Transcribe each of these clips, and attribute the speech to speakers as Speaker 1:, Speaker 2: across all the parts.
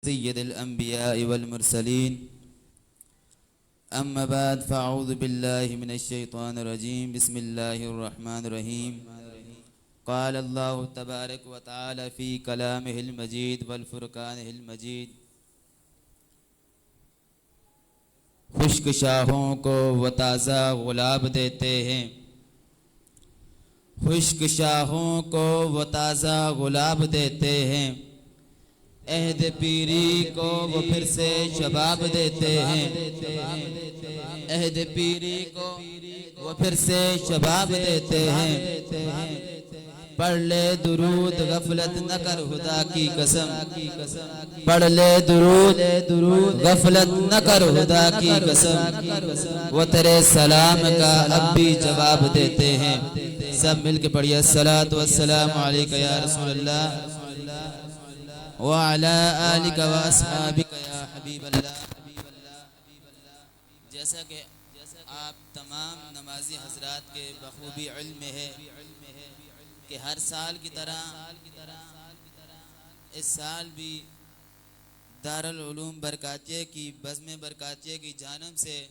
Speaker 1: سيد الأنبياء والمرسلين أما بعد فأعوذ بالله من الشيطان الرجيم بسم الله الرحمن الرحيم قال الله تبارك وتعالى في كلامه المجيد والفرقانه المجيد خشک شاہوں کو وہ تازہ گلاب دیتے ہیں خشک شاہوں کو وہ تازہ گلاب دیتے ہیں عہد پیری کو وہ پھر سے شباب دیتے ہیں عہد پیری کو وہ پھر سے شباب دیتے ہیں پڑھ لے درود غفلت نہ کر خدا کی قسم پڑھ لے درود غفلت نہ کر خدا کی قسم وہ تیرے سلام کا اب بھی جواب دیتے ہیں سب مل کے پڑھیے الصلاۃ والسلام علیک یا رسول اللہ وعلی آلک و اصحابک یا حبیب اللہ جیسا کہ آپ تمام نمازی حضرات کے بخوبی علم ہے کہ ہر سال کی طرح اس سال بھی دارالعلوم برکاتیہ کی بزم برکاتیہ کی جانب سے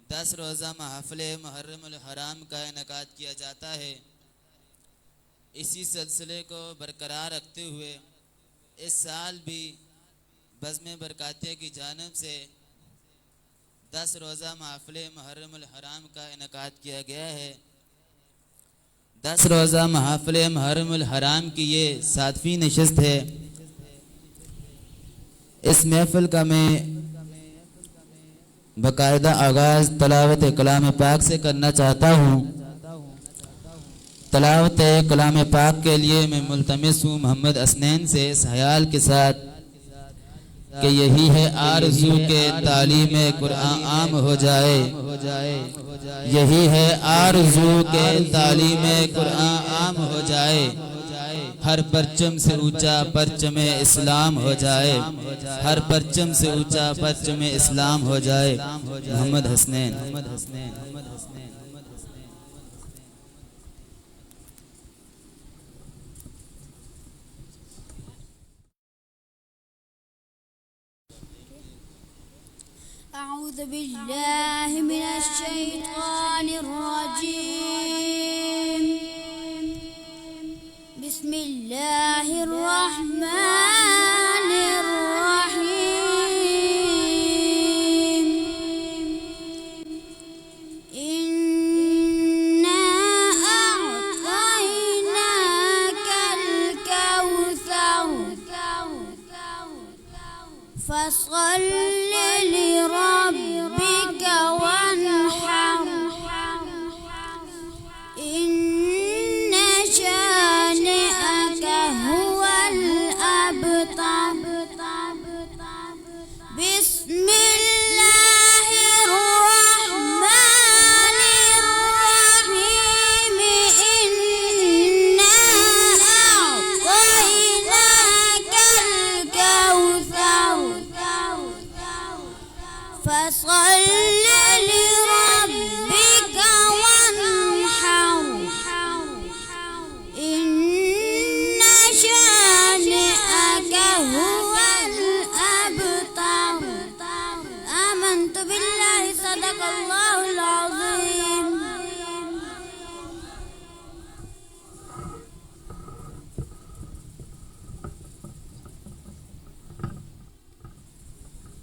Speaker 1: 10 روزہ محفل محرم الحرام کا انعقاد کیا جاتا ہے اسی سلسلے کو برقرار رکھتے ہوئے اس سال بھی بزم برکاتیہ کی جانب سے 10 روزہ محفل محرم الحرام کا انعقاد کیا گیا ہے 10 روزہ محفل محرم الحرام کی یہ 7ویں نشست ہے اس محفل کا میں باقاعدہ آغاز تلاوت کلام پاک سے کرنا چاہتا ہوں تلاوت کلام پاک کے لیے میں ملتمس ہوں محمد اسنین سے اس خیال کے ساتھ کہ یہی ہے آرزو کے تعلیم قرآن عام ہو جائے یہی ہے آرزو کے تعلیم قرآن عام ہو جائے ہر پرچم سے اونچا پرچم اسلام ہو جائے ہر پرچم سے اونچا پرچم اسلام ہو جائے محمد حسنین
Speaker 2: أعوذ بالله من الشيطان الرجيم بسم الله الرحمن الرحيم إنا أعطيناك الكوثر فصل لربك وانحر إن شانئك هو الأبتر بسم الله الرحمن الرحيم إنا أعطيناك الكوثر فصل لربك وانحر إن شانئك هو الأبتر آمنت بالله صدق الله العظيم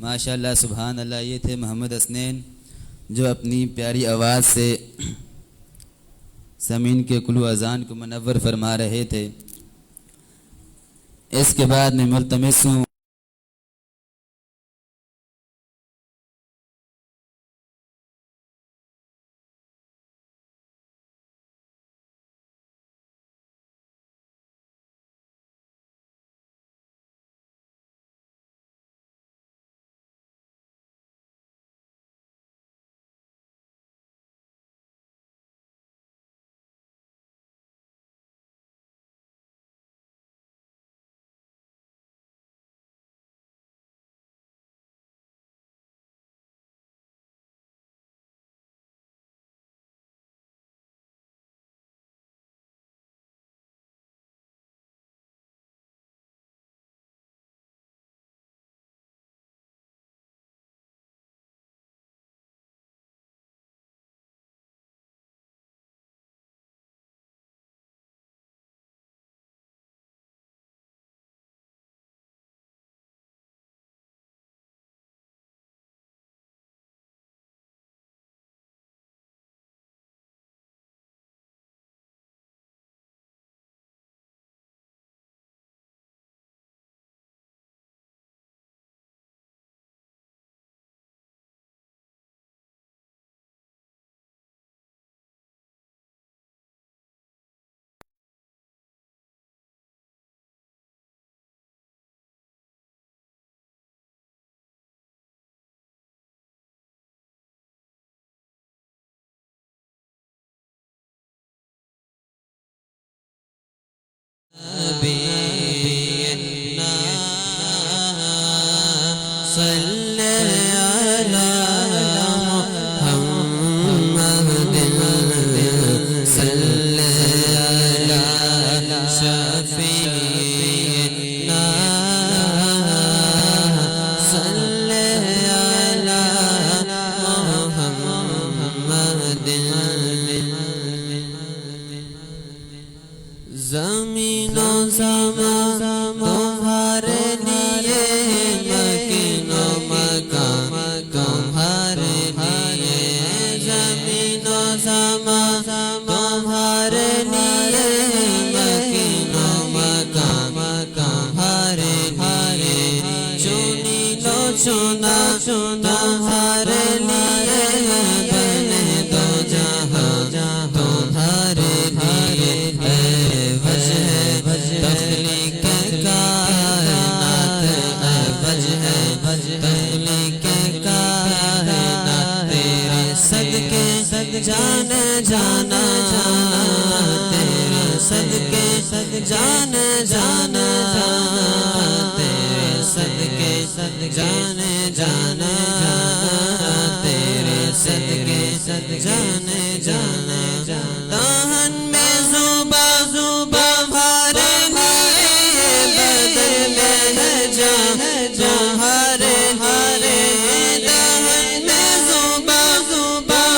Speaker 1: ماشاءاللہ سبحان اللہ یہ تھے محمد اسنین جو اپنی پیاری آواز سے سامعین کے قلوب و اذان کو منور فرما رہے تھے اس کے بعد میں ملتمس ہوں
Speaker 3: نبینا صلی علی محمد صلی علی شفیعنا صلی علی محمد زمین و زمان تمہارے لیے مکین و مکان تمہارے لیے زمین و زمان تمہارے لیے مکین و مکان تمہارے لیے چنی لو چنا تمہارے لیے بنے دو جہاں تمہارے لیے تخلیق کائنات تخلیق کائنات تیرے صدقے جان جانا تیرے صدقے جان جانا تیرے صدقے جان جانا تیرے صدقے جان جانا دہن میں زباں بھارے لیے بدن میں ہے جان تمہارے لیے دہن میں زباں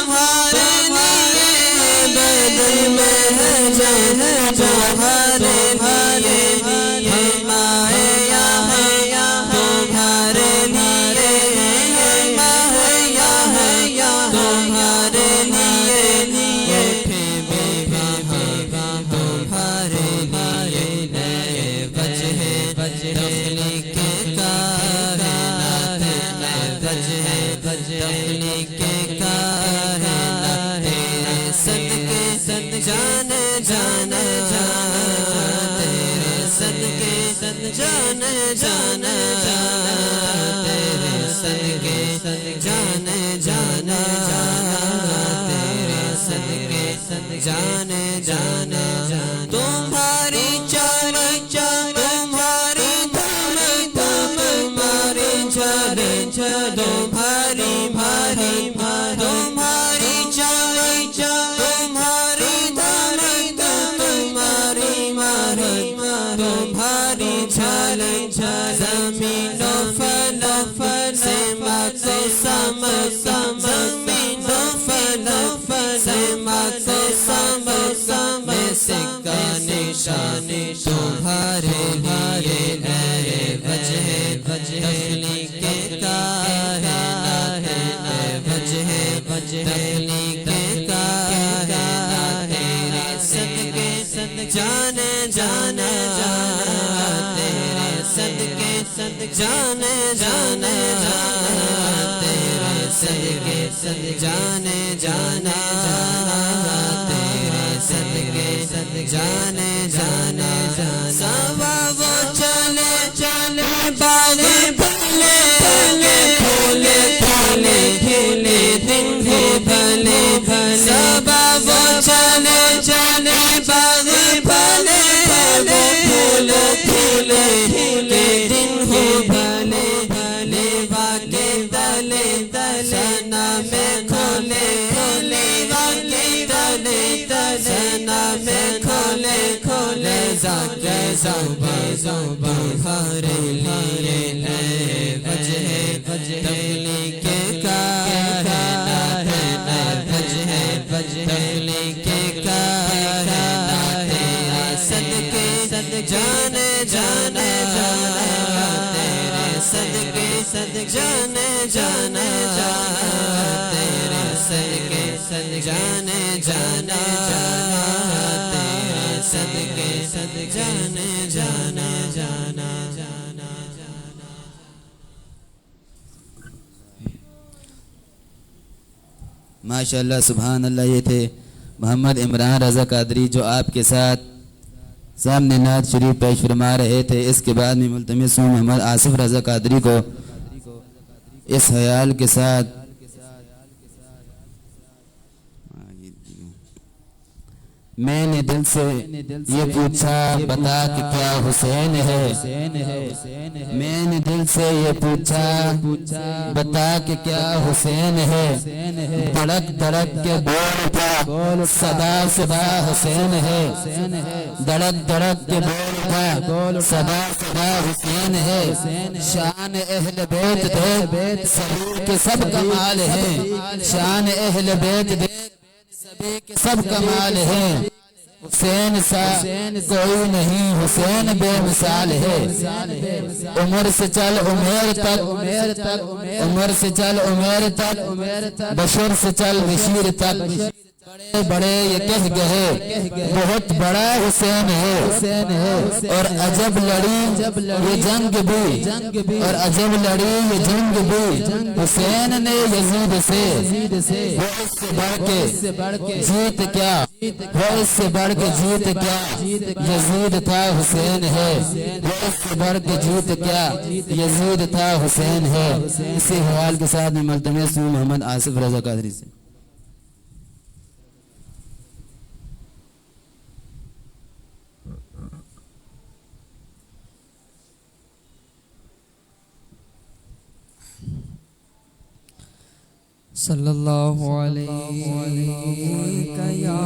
Speaker 3: بھارے لیے بدن میں ہے جان تمہارے لیے ہمارے یہاں تمہارے لیے ہمارے یہاں تمہارے لیے اٹھے بے تمہارے لیے وجہ تخلیق کائنات تخلیق کائنات تیرے صدقے جان جانا تیرے صدقے جان جانا تیرے صدقے جان جانا تیرے صدقے جان جانا تمہاری چال تمہاری دھم تمہاری چال تمہاری بھاری تمہاری چال تمہاری دھم تمہاری ماری تمہاری چال زمین و فلک سے مت سم زمین و فلک سے مت سم میں سکہ نشان تمہارے لیے وجہ تخلیق کائنات وجہ تخلیق کائنات تیرے صدقے جان جانا تیرے صدقے جان جانا تیرے صدقے جان جانا تیرے صدقے جان جانا سوا وہ چلے باغ بھلے پھولے کھلے دن ہو بھلے سوا وہ چلے باغ بھلے پھول کھلے دن ہو بھلے واقع تلے سنا میں کھولے واقع تلے سنا میں کھولے ذاکر تمہارے لیے وجہ تخلیق کائنات تخلیق کائنات تیرے صدقے جان جانا تیرے صدقے جان جانا تیرے صدقے جان جانا تیرے صدقے جان جانا
Speaker 1: ماشاءاللہ سبحان اللہ. یہ تھے محمد عمران رضا قادری جو آپ کے ساتھ سامنے نعت شریف پیش فرما رہے تھے. اس کے بعد میں ملتمس ہوں محمد آصف رضا قادری کو اس خیال کے ساتھ میں نے دل سے یہ پوچھا بتا کہ کیا حسین ہے میں نے دل سے یہ پوچھا بتا کہ کیا حسین ہے دھڑک دھڑک کے بول اٹھا صدا صدا حسین ہے دھڑک دھڑک کے بول اٹھا صدا صدا حسین ہے شان اہل بیت دیکھ سبھی کے سب کمال ہیں شان اہل بیت دیکھ سبھی کے سب کمال ہے حسین سا کوئی نہیں حسین بے مثال ہے عمر سے چل عمر تک عمر سے چل عمر تک بشر سے چل بشیر تک بڑے بڑے یہ کہہ گئے بہت بڑا حسین ہے اور عجب لڑی یہ جنگ بھی اور عجب لڑی یہ جنگ بھی حسین نے یزید سے وہ اس سے بڑھ کے جیت کیا وہ اس سے بڑھ کے جیت کیا یزید تھا حسین ہے وہ اس سے بڑھ کے جیت کیا یزید تھا حسین ہے اسی حوال کے ساتھ میں ملتمس ہوں محمد آصف رضا قادری سے
Speaker 3: صلی اللہ علیہ یا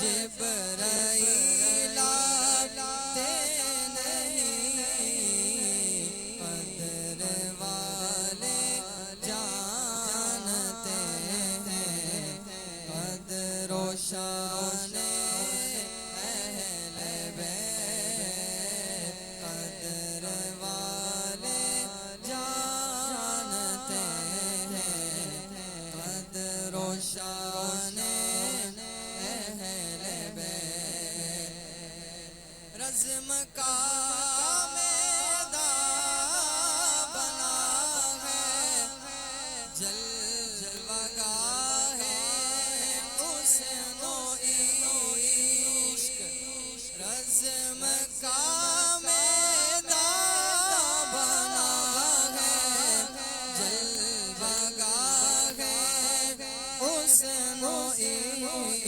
Speaker 3: جبرائیل آتے نہیں، قدر والے جانتے ہیں، قدر و شان اہل بیت قدر والے جانتے ہیں، قدر و شان اہل بیت۔ رزم کا میدان بنا ہے، جلوہ گاہ حسن و عشق، رزم کا میدان بنا ہے، جلوہ گاہ حسن و عشق،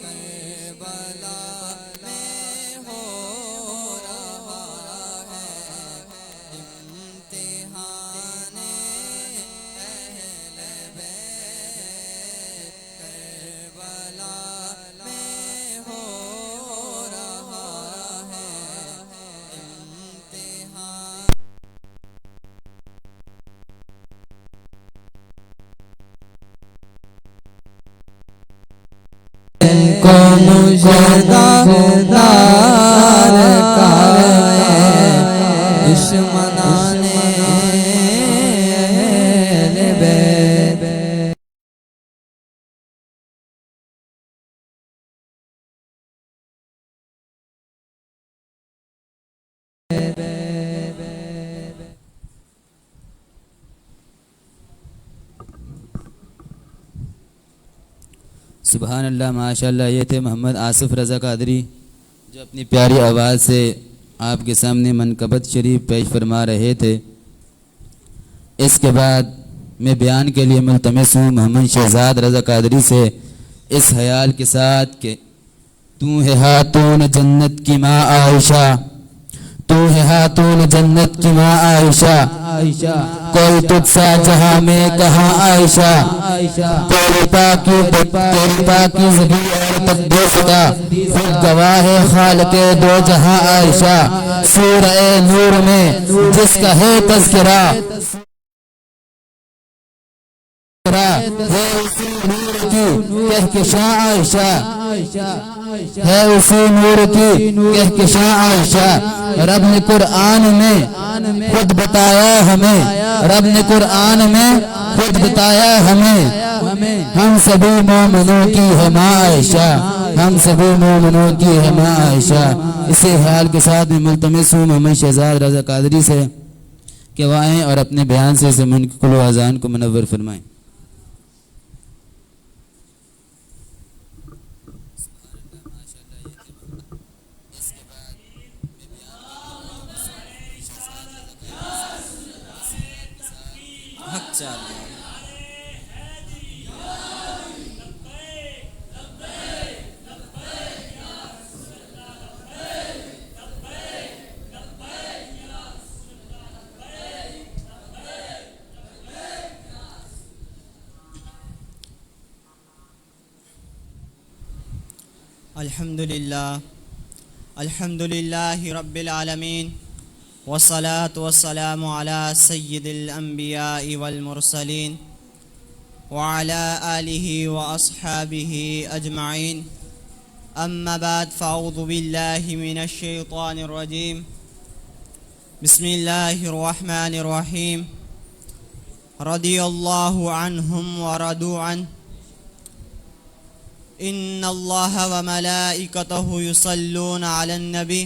Speaker 3: کربلا میں ہو رہا ہے امتحان اہل بیت، کربلا میں ہو رہا ہے امتحان۔ کو مجدار کا دشمنان اہل بیت۔
Speaker 1: سبحان اللہ، ماشاء اللہ۔ یہ تھے محمد آصف رضا قادری، جو اپنی پیاری آواز سے آپ کے سامنے منقبت شریف پیش فرما رہے تھے۔ اس کے بعد میں بیان کے لیے ملتمس ہوں محمد شہزاد رضا قادری سے اس خیال کے ساتھ کہ تو ہے خاتون جنت کی ماں عائشہ، تو ہے خاتون جنت کی ماں عائشہ، کوئی تجھ سا جہاں میں کہاں عائشہ، تیری پاکی زبی اور تقدیس کا خود گواہ ہے خالق دو جہاں عائشہ، سورہ نور میں جس کا ہے تذکرہ ہے اسی نور کی کہکشاں عائشہ، ہے اسی نور کی کہکشاں عائشہ۔ رب نے قرآن میں خود بتایا ہمیں، رب نے قرآن میں خود بتایا ہمیں، ہم سبھی مومنوں کی ہے ماں عائشہ، ہم سبھی مومنوں کی ہے ماں عائشہ۔ اسی خیال کے ساتھ میں ملتمس ہوں محمد شہزاد رضا قادری سے کہ وہ آئیں اور اپنے بیان سے اس منقل و اذان کو منور فرمائیں۔
Speaker 4: الحمد لله رب العالمين، والصلاة والسلام على سيد الأنبياء والمرسلين وعلى آله وأصحابه أجمعين، أما بعد، فأعوذ بالله من الشيطان الرجيم، بسم الله الرحمن الرحيم، رضي الله عنهم ورضوا عنه، إن الله وملائكته يصلون على النبي،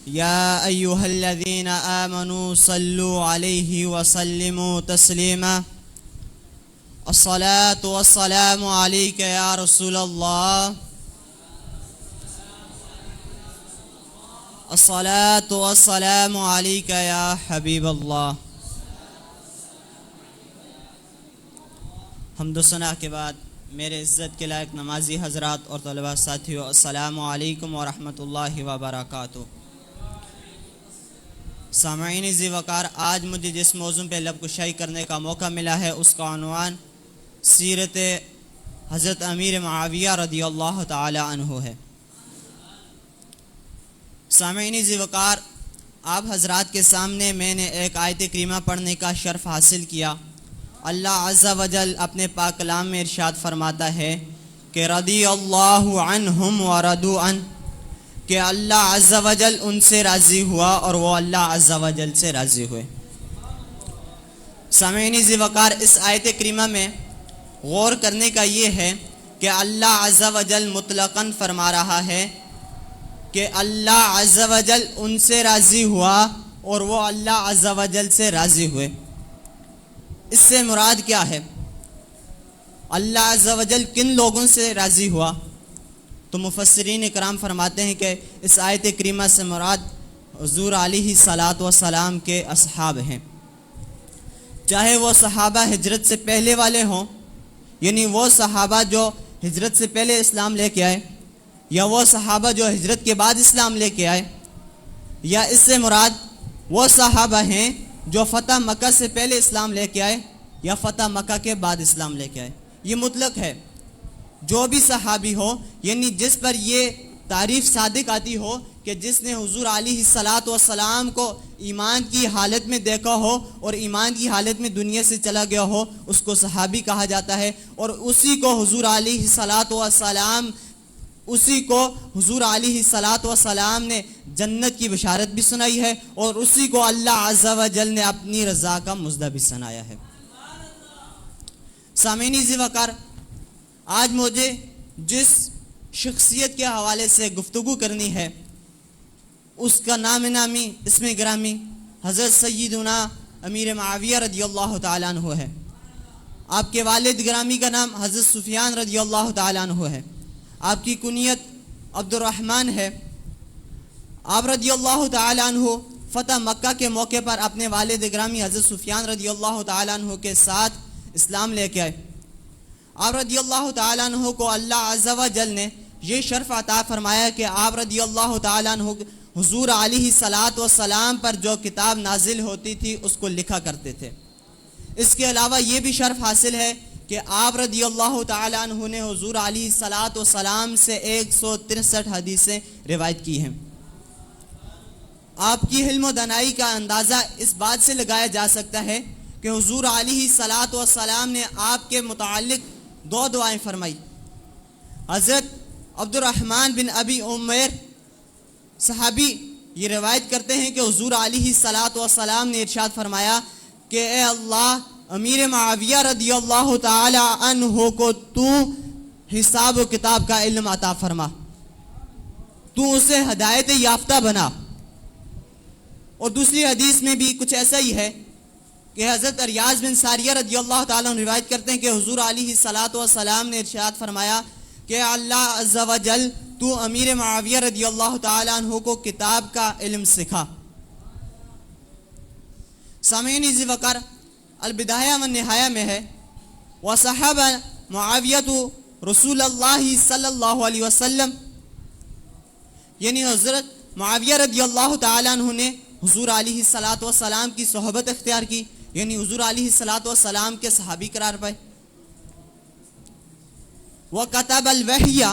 Speaker 4: يا أيها الذين آمنوا صلوا عليه وسلموا تسليما، الصلاة والسلام عليك يا رسول الله، الصلاة والسلام عليك يا حبيب الله۔ حمد و ثنا کے بعد میرے عزت کے لائق نمازی حضرات اور طلباء ساتھیوں، السلام علیکم ورحمۃ اللہ وبرکاتہ۔ سامعین ذی وقار، آج مجھے جس موضوع پہ لب کشائی کرنے کا موقع ملا ہے اس کا عنوان سیرت حضرت امیر معاویہ رضی اللہ تعالی عنہ ہے۔ سامعین ذی وقار، آپ حضرات کے سامنے میں نے ایک آیت کریمہ پڑھنے کا شرف حاصل کیا۔ اللہ عز و جل اپنے پاک کلام میں ارشاد فرماتا ہے کہ رضی اللہ عنہم ورضوا عنہ، کہ اللہ عز و جل ان سے راضی ہوا اور وہ اللہ عز و جل سے راضی ہوئے۔ سامعین ذی وقار، اس آیت کریمہ میں غور کرنے کا یہ ہے کہ اللہ عز و جل مطلقاً فرما رہا ہے کہ اللہ عز و جل ان سے راضی ہوا اور وہ اللہ عز و جل سے راضی ہوئے۔ اس سے مراد کیا ہے؟ اللہ عز و جل کن لوگوں سے راضی ہوا؟ تو مفسرین اکرام فرماتے ہیں کہ اس آیت کریمہ سے مراد حضور علیہ الصلاۃ والسلام کے اصحاب ہیں، چاہے وہ صحابہ ہجرت سے پہلے والے ہوں، یعنی وہ صحابہ جو ہجرت سے پہلے اسلام لے کے آئے، یا وہ صحابہ جو ہجرت کے بعد اسلام لے کے آئے، یا اس سے مراد وہ صحابہ ہیں جو فتح مکہ سے پہلے اسلام لے کے آئے یا فتح مکہ کے بعد اسلام لے کے آئے۔ یہ مطلق ہے، جو بھی صحابی ہو، یعنی جس پر یہ تعریف صادق آتی ہو کہ جس نے حضور علیہ الصلاۃ والسلام کو ایمان کی حالت میں دیکھا ہو اور ایمان کی حالت میں دنیا سے چلا گیا ہو، اس کو صحابی کہا جاتا ہے، اور اسی کو حضور علیہ الصلاۃ والسلام نے جنت کی بشارت بھی سنائی ہے، اور اسی کو اللہ عز و جل نے اپنی رضا کا مژدہ بھی سنایا ہے۔ سامعین ذی وقار، آج مجھے جس شخصیت کے حوالے سے گفتگو کرنی ہے اس کا نام نامی اسم گرامی حضرت سیدنا امیر معاویہ رضی اللہ تعالیٰ عنہ ہے۔ آپ کے والد گرامی کا نام حضرت سفیان رضی اللہ تعالیٰ عنہ ہے۔ آپ کی کنیت عبد الرحمن ہے۔ آپ رضی اللہ تعالیٰ عنہ فتح مکہ کے موقع پر اپنے والد گرامی حضرت سفیان رضی اللہ تعالیٰ عنہ کے ساتھ اسلام لے کے آئے۔ آپ رضی اللہ تعالیٰ عنہ کو اللہ عز و جل نے یہ شرف عطا فرمایا کہ آپ رضی اللہ تعالیٰ عنہ حضور علیہ الصلاۃ والسلام پر جو کتاب نازل ہوتی تھی اس کو لکھا کرتے تھے۔ اس کے علاوہ یہ بھی شرف حاصل ہے کہ آپ رضی اللہ تعالیٰ عنہ نے حضور علیہ الصلاۃ والسلام سے 163 حدیثیں روایت کی ہیں۔ آپ کی علم و دانائی کا اندازہ اس بات سے لگایا جا سکتا ہے کہ حضور علیہ الصلاۃ والسلام نے آپ کے متعلق 2 دعائیں فرمائی۔ حضرت عبد الرحمن بن ابی عمیر صحابی یہ روایت کرتے ہیں کہ حضور علیہ الصلاۃ والسلام نے ارشاد فرمایا کہ اے اللہ، امیر معاویہ رضی اللہ تعالی عنہ کو تو حساب و کتاب کا علم عطا فرما، تو اسے ہدایت یافتہ بنا۔ اور دوسری حدیث میں بھی کچھ ایسا ہی ہے کہ حضرت ریاض بن ساریہ رضی اللہ تعالیٰ عنہ روایت کرتے ہیں کہ حضور علیہ الصلاۃ والسلام نے ارشاد فرمایا کہ اللہ عز و جل تو امیر معاویہ رضی اللہ تعالیٰ عنہ کو کتاب کا علم سکھا۔ سامعین ذی وقار، البدایہ والنہایہ میں ہے وصحب معاویۃ رسول اللہ صلی اللہ علیہ وسلم، یعنی حضرت معاویہ رضی اللہ تعالیٰ عنہ نے حضور علیہ الصلاۃ والسلام کی صحبت اختیار کی، یعنی حضور علیہ الصلاۃ والسلام کے صحابی قرار پائے۔ وَكَتَبَ الْوَحْيَ،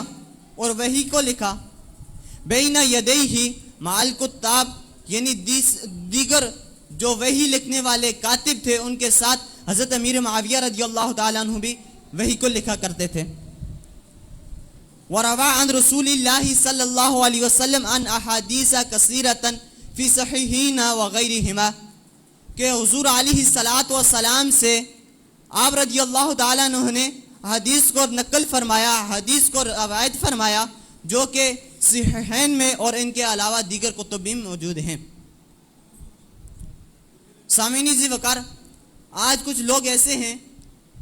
Speaker 4: اور وحی کو لکھا، بین یدیہ مع الکتاب، یعنی دیگر جو وحی لکھنے والے کاتب تھے ان کے ساتھ حضرت امیر معاویہ رضی اللہ تعالیٰ عنہ بھی وحی کو لکھا کرتے تھے۔ وَرَوَى عَنْ رسول اللہ صلی اللہ علیہ وسلم عن احادیث کثیرۃ فی صحیحین وغیرہما، کہ حضور علیہ الصلاۃ والسلام سے آپ رضی اللہ تعالیٰ عنہ نے حدیث کو نقل فرمایا، حدیث کو روایت فرمایا، جو کہ صحیحین میں اور ان کے علاوہ دیگر کتب میں موجود ہیں۔ سامعین ذی وقار، آج کچھ لوگ ایسے ہیں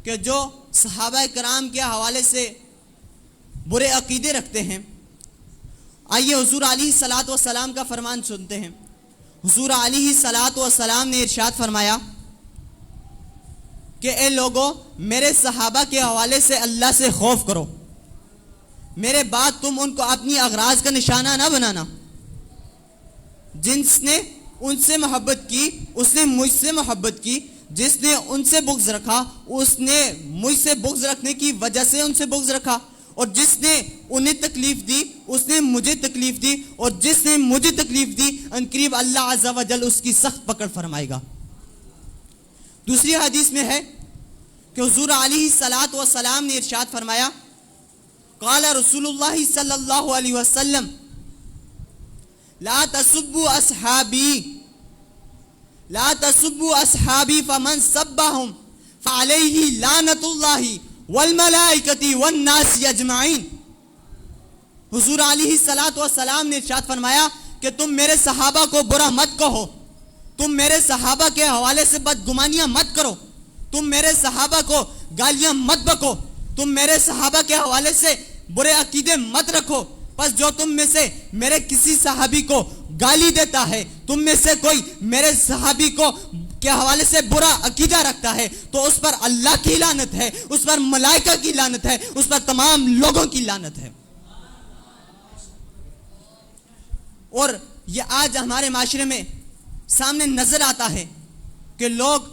Speaker 4: کہ جو صحابہ کرام کے حوالے سے برے عقیدے رکھتے ہیں۔ آئیے حضور علیہ الصلاۃ والسلام کا فرمان سنتے ہیں۔ حضور علیہ الصلاۃ والسلام نے ارشاد فرمایا کہ اے لوگو، میرے صحابہ کے حوالے سے اللہ سے خوف کرو، میرے بعد تم ان کو اپنی اغراض کا نشانہ نہ بنانا۔ جس نے ان سے محبت کی اس نے مجھ سے محبت کی، جس نے ان سے بغض رکھا اس نے مجھ سے بغض رکھنے کی وجہ سے ان سے بغض رکھا، اور جس نے انہیں تکلیف دی اس نے مجھے تکلیف دی، اور جس نے مجھے تکلیف دی ان قریب اللہ عز و جل اس کی سخت پکڑ فرمائے گا۔ دوسری حدیث میں ہے کہ حضور علیہ الصلاۃ والسلام نے ارشاد فرمایا، قال رسول اللہ صلی اللہ علیہ وسلم لا تسبوا اصحابی لا تسبوا اصحابی فمن سبهم فعلیہ لعنت اللہ والملائکۃ والناس اجمعین۔ حضور علیہ الصلاۃ والسلام نے ارشاد فرمایا کہ تم میرے صحابہ کو برا مت کہو، تم میرے صحابہ کے حوالے سے بدگمانیاں مت کرو، تم میرے صحابہ کو گالیاں مت بکو، تم میرے صحابہ کے حوالے سے برے عقیدے مت رکھو۔ پس جو تم میں سے میرے کسی صحابی کو گالی دیتا ہے، تم میں سے کوئی میرے صحابی کو کے حوالے سے برا عقیدہ رکھتا ہے، تو اس پر اللہ کی لعنت ہے، اس پر ملائکہ کی لعنت ہے، اس پر تمام لوگوں کی لعنت ہے۔ اور یہ آج ہمارے معاشرے میں سامنے نظر آتا ہے کہ لوگ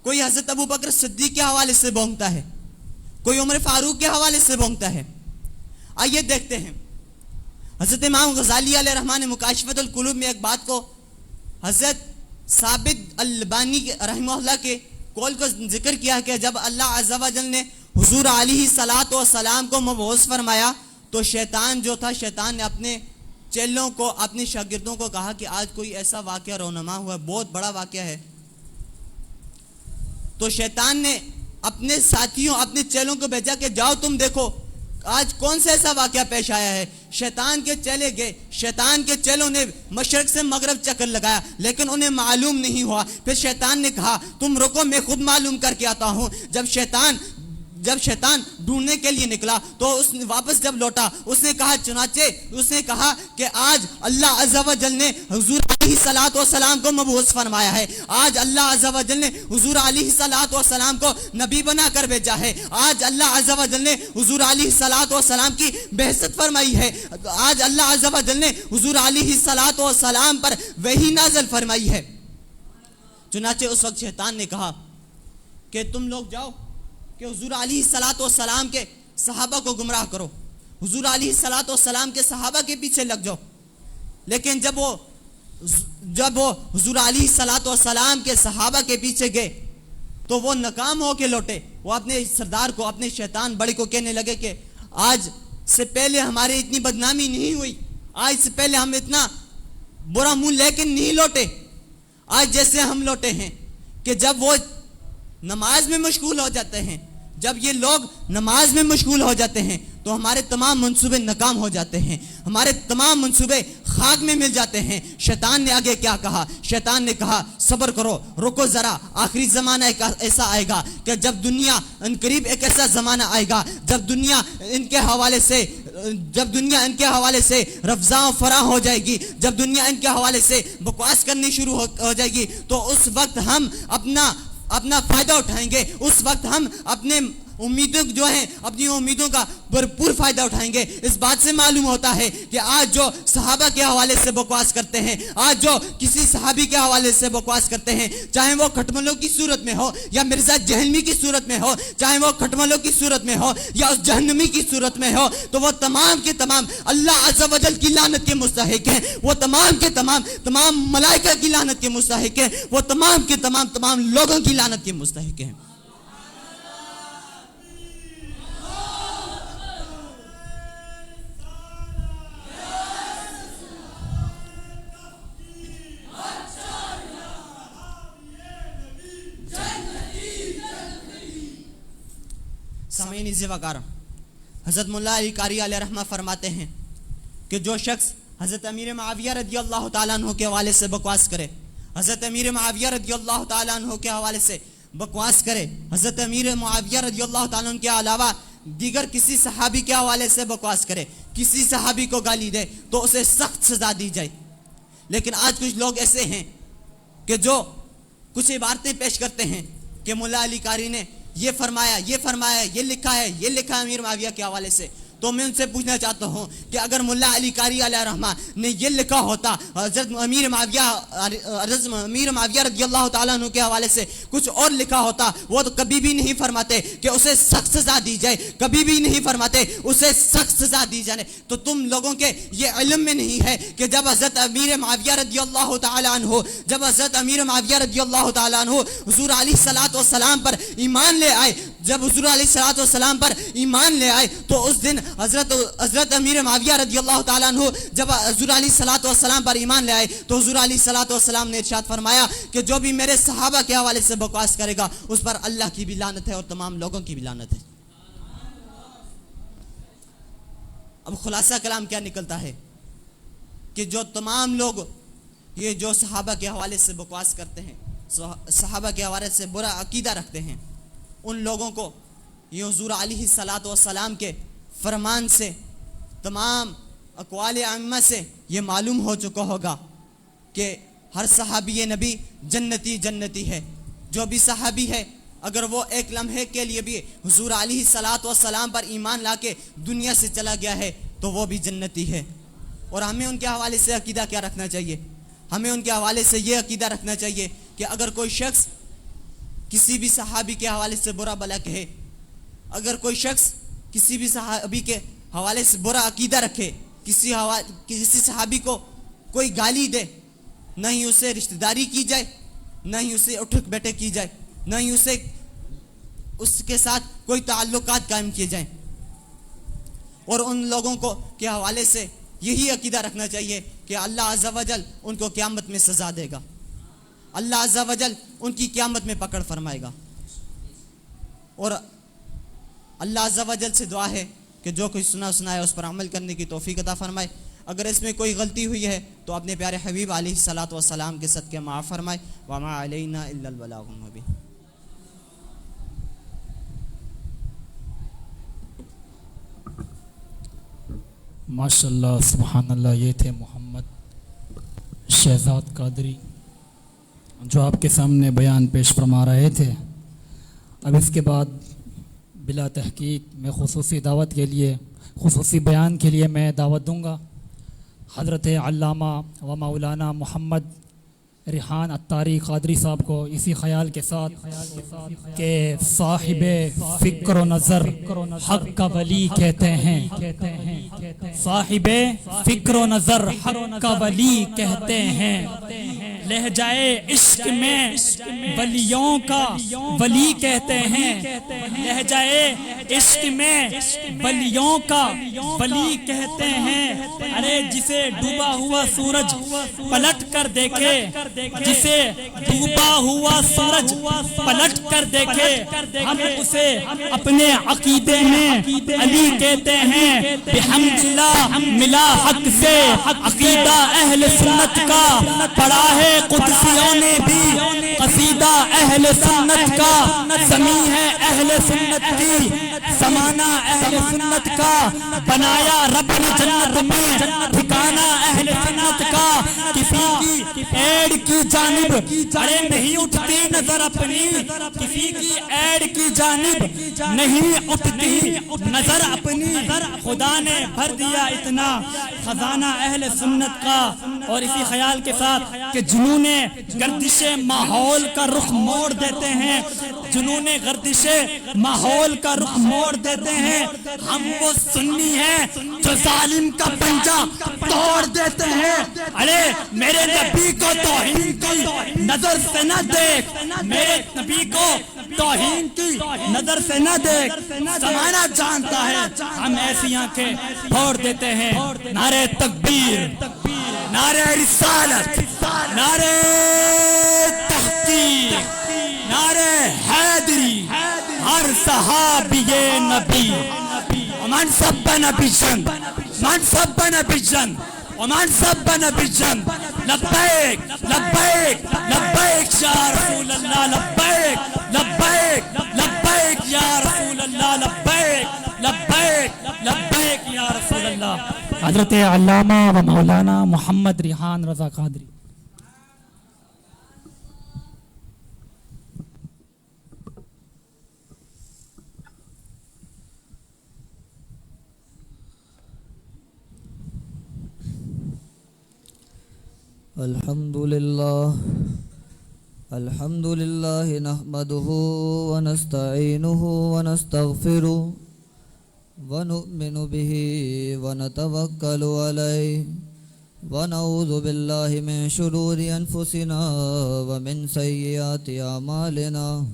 Speaker 4: کوئی حضرت ابو بکر صدیق کے حوالے سے بونگتا ہے، کوئی عمر فاروق کے حوالے سے بونگتا ہے۔ آئیے دیکھتے ہیں، حضرت امام غزالی علیہ رحمٰن نے مکاشفۃ القلوب میں ایک بات کو حضرت ثابت البانی رحمہ اللہ کے قول کو ذکر کیا کہ جب اللہ عز و جل نے حضور علیہ الصلاۃ والسلام کو مبعوث فرمایا تو شیطان جو تھا، شیطان نے اپنے چیلوں کو، اپنے شاگردوں کو کہا کہ آج کوئی ایسا واقعہ رونما ہوا ہے، بہت بڑا واقعہ ہے۔ تو شیطان نے اپنے ساتھیوں، اپنے چیلوں کو بھیجا کہ جاؤ تم دیکھو آج کون سا ایسا واقعہ پیش آیا ہے۔ شیطان کے چیلے گئے، شیطان کے چیلوں نے مشرق سے مغرب چکر لگایا لیکن انہیں معلوم نہیں ہوا۔ پھر شیطان نے کہا تم رکو میں خود معلوم کر کے آتا ہوں۔ جب شیطان ڈھونڈنے کے لیے نکلا تو اس نے واپس جب لوٹا اس نے کہا، چنانچہ اس نے کہا کہ آج اللہ عز و جل نے حضور علیہ الصلاۃ والسلام کو مبعوث فرمایا ہے، آج اللہ عز و جل نے حضور علیہ الصلاۃ والسلام کو نبی بنا کر بھیجا ہے، آج اللہ عز و جل نے حضور علیہ الصلاۃ والسلام کی بعثت فرمائی ہے، آج اللہ عز و جل نے حضور علیہ الصلاۃ والسلام پر وحی نازل فرمائی ہے۔ چنانچہ اس وقت شیطان نے کہا کہ تم لوگ جاؤ کہ حضور علیہ الصلاۃ والسلام کے صحابہ کو گمراہ کرو، حضور علیہ الصلاۃ والسلام کے صحابہ کے پیچھے لگ جاؤ۔ لیکن جب وہ حضور علیہ الصلاۃ والسلام کے صحابہ کے پیچھے گئے تو وہ ناکام ہو کے لوٹے۔ وہ اپنے سردار کو، اپنے شیطان بڑے کو کہنے لگے کہ آج سے پہلے ہماری اتنی بدنامی نہیں ہوئی، آج سے پہلے ہم اتنا برا منہ لے کے نہیں لوٹے، آج جیسے ہم لوٹے ہیں کہ جب وہ نماز میں مشغول ہو جاتے ہیں، جب یہ لوگ نماز میں مشغول ہو جاتے ہیں تو ہمارے تمام منصوبے ناکام ہو جاتے ہیں، ہمارے تمام منصوبے خاک میں مل جاتے ہیں۔ شیطان نے آگے کیا کہا؟ شیطان نے کہا صبر کرو، رکو ذرا، آخری زمانہ ایک ایسا آئے گا کہ جب دنیا ان قریب ایک ایسا زمانہ آئے گا جب دنیا ان کے حوالے سے رفضاں و فراں ہو جائے گی، جب دنیا ان کے حوالے سے بکواس کرنی شروع ہو جائے گی، تو اس وقت ہم اپنا فائدہ اٹھائیں گے، اس وقت ہم اپنے امیدوں جو ہیں، اپنی امیدوں کا بھرپور فائدہ اٹھائیں گے۔ اس بات سے معلوم ہوتا ہے کہ آج جو صحابہ کے حوالے سے بکواس کرتے ہیں، آج جو کسی صحابی کے حوالے سے بکواس کرتے ہیں، چاہے وہ کھٹملوں کی صورت میں ہو یا مرزا جہلمی کی صورت میں ہو، چاہے وہ کھٹملوں کی صورت میں ہو یا اس جہنمی کی صورت میں ہو، تو وہ تمام کے تمام اللہ عز و جل کی لعنت کے مستحق ہیں، وہ تمام کے تمام ملائکہ کی لعنت کے مستحق ہیں، وہ تمام کے تمام لوگوں کی لعنت کے مستحق ہیں۔ سامعین عزیز وقار، حضرت مولا علی قاری علیہ رحمہ فرماتے ہیں کہ جو شخص حضرت امیر معاویہ رضی اللہ تعالیٰ عنہ کے حوالے سے بکواس کرے، حضرت امیر معاویہ رضی اللہ تعالیٰ عنہ کے حوالے سے بکواس کرے، حضرت امیر معاویہ رضی اللہ تعالیٰ عنہ کے علاوہ دیگر کسی صحابی کے حوالے سے بکواس کرے، کسی صحابی کو گالی دے تو اسے سخت سزا دی جائے۔ لیکن آج کچھ لوگ ایسے ہیں کہ جو کچھ عبارتیں پیش کرتے ہیں کہ مولا علی قاری نے یہ فرمایا، یہ لکھا ہے امیر معاویہ کے حوالے سے، تو میں ان سے پوچھنا چاہتا ہوں کہ اگر ملا علی قاری علیہ رحمہ نے یہ لکھا ہوتا حضرت امیر معاویہ رضی اللہ تعالیٰ عنہ کے حوالے سے کچھ اور لکھا ہوتا، وہ تو کبھی بھی نہیں فرماتے کہ اسے سخت سزا دی جائے، کبھی بھی نہیں فرماتے اسے سخت سزا دی جائے. تو تم لوگوں کے یہ علم میں نہیں ہے کہ جب حضرت امیر معاویہ رضی اللہ تعالیٰ عنہ حضور علیہ الصلوۃ والسلام پر ایمان لے آئے، جب حضور علیہ الصلوۃ والسلام پر ایمان لے آئے تو اس دن حضرت امیر معاویہ رضی اللہ تعالیٰ عنہ جب حضور علیہ الصلوۃ والسلام پر ایمان لے آئے تو حضور علیہ الصلوۃ والسلام نے ارشاد فرمایا کہ جو بھی میرے صحابہ کے حوالے سے بکواس کرے گا اس پر اللہ کی بھی لعنت ہے اور تمام لوگوں کی بھی لعنت ہے. اب خلاصہ کلام کیا نکلتا ہے کہ جو تمام لوگ یہ جو صحابہ کے حوالے سے بکواس کرتے ہیں، صحابہ کے حوالے سے برا عقیدہ رکھتے ہیں، ان لوگوں کو یہ حضور علیہ الصلوۃ والسلام کے فرمان سے، تمام اقوال ائمہ سے یہ معلوم ہو چکا ہوگا کہ ہر صحابی نبی جنتی ہے. جو بھی صحابی ہے اگر وہ ایک لمحے کے لیے بھی حضور علیہ الصلوۃ والسلام پر ایمان لا کے دنیا سے چلا گیا ہے تو وہ بھی جنتی ہے. اور ہمیں ان کے حوالے سے عقیدہ کیا رکھنا چاہیے؟ ہمیں ان کے حوالے سے یہ عقیدہ رکھنا چاہیے کہ اگر کوئی شخص کسی بھی صحابی کے حوالے سے برا بھلا کہے، اگر کوئی شخص کسی بھی صحابی کے حوالے سے برا عقیدہ رکھے، کسی صحابی کو کوئی گالی دے، نہ ہی اسے رشتہ داری کی جائے، نہ ہی اسے اٹھک بیٹھک کی جائے، نہ ہی اس کے ساتھ کوئی تعلقات قائم کیے جائیں. اور ان لوگوں کو کے حوالے سے یہی عقیدہ رکھنا چاہیے کہ اللہ عز و جل ان کو قیامت میں سزا دے گا، اللہ عز و جل ان کی قیامت میں پکڑ فرمائے گا. اور اللہ عز و جل سے دعا ہے کہ جو کوئی سنا ہے اس پر عمل کرنے کی توفیق عطا فرمائے. اگر اس میں کوئی غلطی ہوئی ہے تو اپنے پیارے حبیب علیہ الصلوۃ والسلام کے صدقے معاف فرمائے. وما علینا الا البلاغ المبین.
Speaker 5: ماشاء اللہ سبحان اللہ. یہ تھے محمد شہزاد قادری جو آپ کے سامنے بیان پیش فرما رہے تھے. اب اس کے بعد بلا تحقیق میں خصوصی بیان کے لیے میں دعوت دوں گا حضرت علامہ و مولانا محمد ریحان عطاری قادری صاحب کو، اسی خیال کے ساتھ کہ صاحب فکر و نظر حق کا ولی کہتے ہیں، صاحب فکر و نظر حق کا ولی کہتے ہیں، لہجائے عشق میں ولیوں کا ولی کہتے ہیں، لہجائے عشق میں ولیوں کا ولی کہتے ہیں. ارے جسے ڈوبا ہوا سورج پلٹ کر دیکھے، جسے ڈوبا ہوا سورج پلٹ کر دیکھے، ہم اسے اپنے عقیدے میں علی کہتے ہیں. بحمد اللہ ملا حق سے عقیدہ اہل سنت کا، پڑھا ہے قدسیوں نے بھی قصیدہ اہل سنت کا، زمین ہے اہل سنت کی، زمانہ اہل سنت کا، بنایا رب نے جنت میں ٹھکانہ اہل سنت کا. کسی کی ایڈ کی جانب ارے نہیں اٹھتی نظر اپنی، کسی کی ایڈ کی جانب نہیں اٹھتی نظر اپنی. خدا نے بھر دیا اتنا خزانہ اہل سنت کا. اور اسی خیال کے ساتھ کہ جنون گردش ماحول کا رخ موڑ دیتے ہیں، جنون گردش ماحول کا رخ موڑ دیتے ہیں. ہم وہ سنی ہیں جو ظالم کا پنجہ توڑ دیتے ہیں. ارے میرے نبی کو توہین کی نظر سے نہ دیکھ، میرے نبی کو توہین کی نظر سے نہ دیکھ، زمانہ جانتا ہے ہم ایسی آنکھیں پھوڑ دیتے ہیں. نعرہ تکبیر، نعرہ رسالت، نعرہ تحقیق، نعرہ حیدری، ہر صحابی نبی. ومن سب نبی جن، من سب نبی جن، ومن سب نبی جن. لبیک لبیک لبیک یا رسول اللہ، لبیک لبیک لبیک یا رسول اللہ، لبیک لبیک لبیک یا رسول اللہ. حضرت علامہ و مولانا محمد ریحان رضا قادری.
Speaker 3: الحمد لله نحمده ونستعينه ونستغفره ونؤمن به ونتوكل عليه ونعوذ بالله من شرور أنفسنا ومن سيئات أعمالنا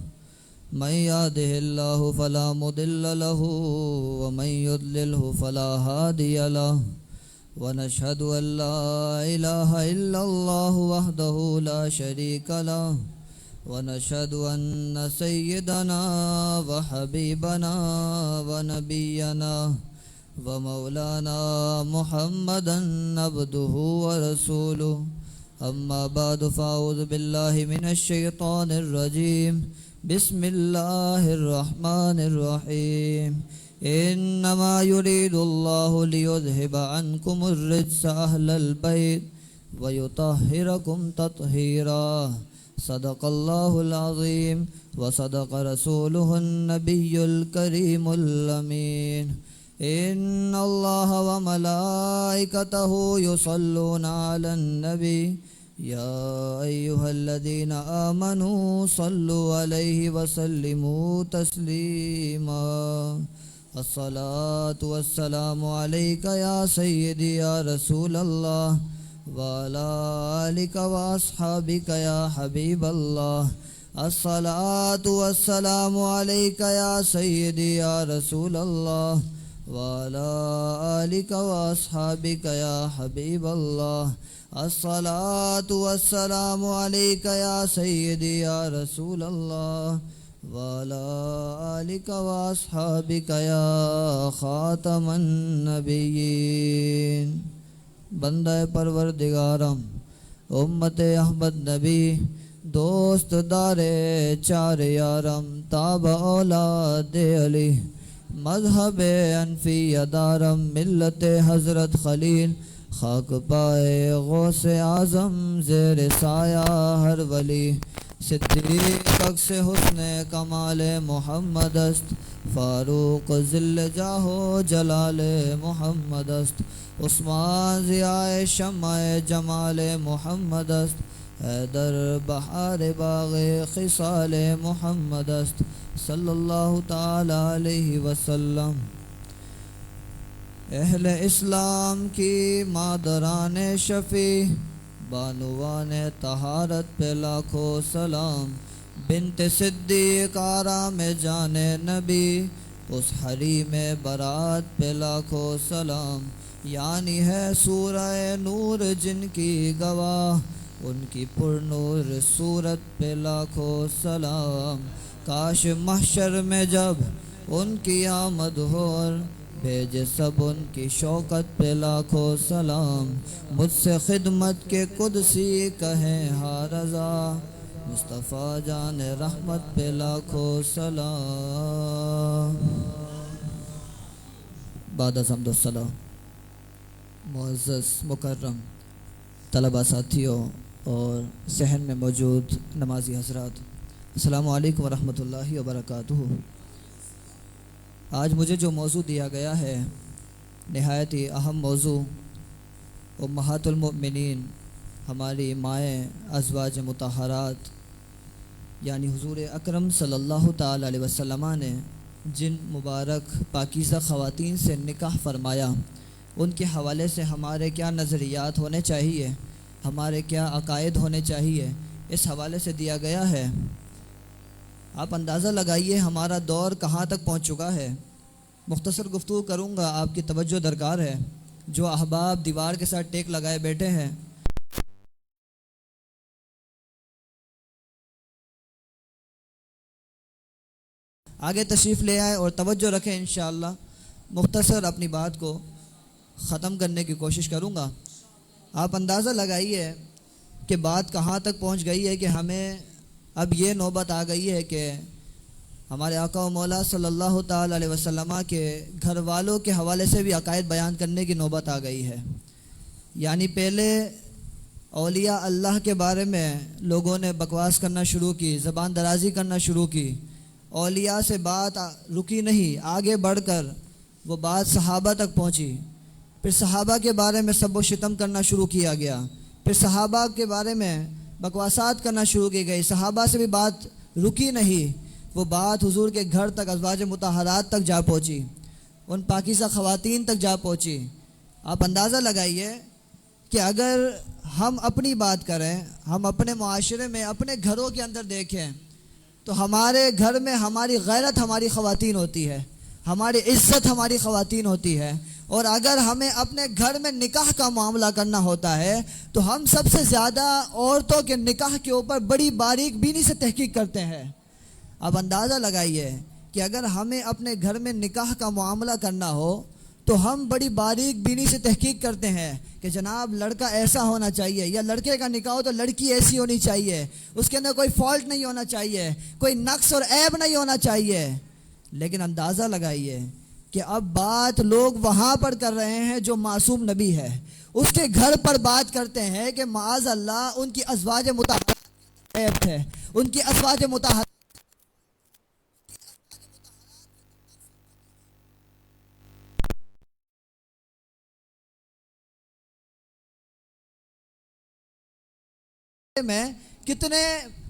Speaker 3: من يهده الله فلا مضل له ومن يضلله فلا هادي له ونشهد أن لا إله إلا الله وحده لا شريك له ونشهد أن سيدنا وحبيبنا ونبينا ومولانا محمدا عبده ورسوله أما بعد فأعوذ بالله من الشيطان الرجيم بسم الله الرحمن الرحيم إنما يريد الله ليذهب عنكم الرجس أهل البيت ويطهركم تطهيرا صدق الله العظيم وصدق رسوله النبي الكريم الأمين إن الله وملائكته يصلون على النبي يا أيها الذين آمنوا صلوا عليه وسلموا تسليما الصلاة والسلام عليك يا سيدي يا رسول الله وعلى آلك وأصحابك يا حبيب الله الصلاة والسلام عليك يا سيدي يا رسول الله وعلى آلك وأصحابك يا حبيب الله الصلاة والسلام عليك يا سيدي يا رسول الله وعلى آلك وأصحابك يا خاتم النبيين بندہ پروردگارم امت احمد نبی دوست دار چار یارم تاب اولاد علی مذہب انفی دارم ملت حضرت خلیل خاک پائے غوث اعظم زیر سایہ ہر ولی صدیق عکس حسن کمال محمد است فاروق ذل جاہو جلال محمد است عثمان ضیاء شمع جمال محمد است حیدر بہار باغ خصال محمد است صلی اللہ تعالی علیہ وسلم اہل اسلام کی مادران شفیع بانوان طہارت پہ لاکھوں سلام بنت صدیق آرام جان نبی اس حریم برات پہ لاکھوں سلام یعنی ہے سورہ نور جن کی گواہ ان کی پر نور صورت پہ لاکھوں سلام کاش محشر میں جب ان کی آمد ہو بھیجے سب ان کی شوکت پہ لاکھوں سلام مجھ سے خدمت کے قدسی کہیں ہاں رضا مصطفیٰ جان رحمت پہ لاکھوں سلام بعد از حمد و ثنا معزز مکرم طلبہ ساتھیوں اور صحن میں موجود نمازی حضرات السلام علیکم ورحمۃ اللہ وبرکاتہ۔ آج مجھے جو موضوع دیا گیا ہے نہایت ہی اہم موضوع امہات المؤمنین ہماری مائیں ازواج مطہرات یعنی حضور اکرم صلی اللہ تعالی علیہ وسلم نے جن مبارک پاکیزہ خواتین سے نکاح فرمایا ان کے حوالے سے ہمارے کیا نظریات ہونے چاہیے، ہمارے کیا عقائد ہونے چاہیے، اس حوالے سے دیا گیا ہے۔ آپ اندازہ لگائیے ہمارا دور کہاں تک پہنچ چکا ہے۔ مختصر گفتگو کروں گا، آپ کی توجہ درکار ہے۔ جو احباب دیوار کے ساتھ ٹیک لگائے بیٹھے ہیں آگے تشریف لے آئے اور توجہ رکھیں، انشاءاللہ مختصر اپنی بات کو ختم کرنے کی کوشش کروں گا۔ آپ اندازہ لگائیے کہ بات کہاں تک پہنچ گئی ہے کہ ہمیں اب یہ نوبت آ گئی ہے کہ ہمارے آقا و مولا صلی اللہ تعالی علیہ وسلم کے گھر والوں کے حوالے سے بھی عقائد بیان کرنے کی نوبت آ گئی ہے۔ یعنی پہلے اولیاء اللہ کے بارے میں لوگوں نے بکواس کرنا شروع کی، زبان درازی کرنا شروع کی، اولیاء سے بات رکی نہیں، آگے بڑھ کر وہ بات صحابہ تک پہنچی، پھر صحابہ کے بارے میں سب و شتم کرنا شروع کیا گیا، پھر صحابہ کے بارے میں بکواسات کرنا شروع کی گئی. صحابہ سے بھی بات رکی نہیں، وہ بات حضور کے گھر تک، ازواج مطہرات تک جا پہنچی، ان پاکیزہ خواتین تک جا پہنچی. آپ اندازہ لگائیے کہ اگر ہم اپنی بات کریں، ہم اپنے معاشرے میں اپنے گھروں کے اندر دیکھیں تو ہمارے گھر میں ہماری غیرت ہماری خواتین ہوتی ہے، ہماری عزت ہماری خواتین ہوتی ہے. اور اگر ہمیں اپنے گھر میں نکاح کا معاملہ کرنا ہوتا ہے تو ہم سب سے زیادہ عورتوں کے نکاح کے اوپر بڑی باریک بینی سے تحقیق کرتے ہیں. اب اندازہ لگائیے کہ اگر ہمیں اپنے گھر میں نکاح کا معاملہ کرنا ہو تو ہم بڑی باریک بینی سے تحقیق کرتے ہیں کہ جناب لڑکا ایسا ہونا چاہیے، یا لڑکے کا نکاح ہو تو لڑکی ایسی ہونی چاہیے، اس کے اندر کوئی فالٹ نہیں ہونا چاہیے، کوئی نقص اور عیب نہیں ہونا چاہیے. لیکن اندازہ لگائیے کہ اب بات لوگ وہاں پر کر رہے ہیں جو معصوم نبی ہے، اس کے گھر پر بات کرتے ہیں کہ معاذ اللہ ان کی ازواج مطہرات عیب ہے، ان کی ازواج مطہرات میں کتنے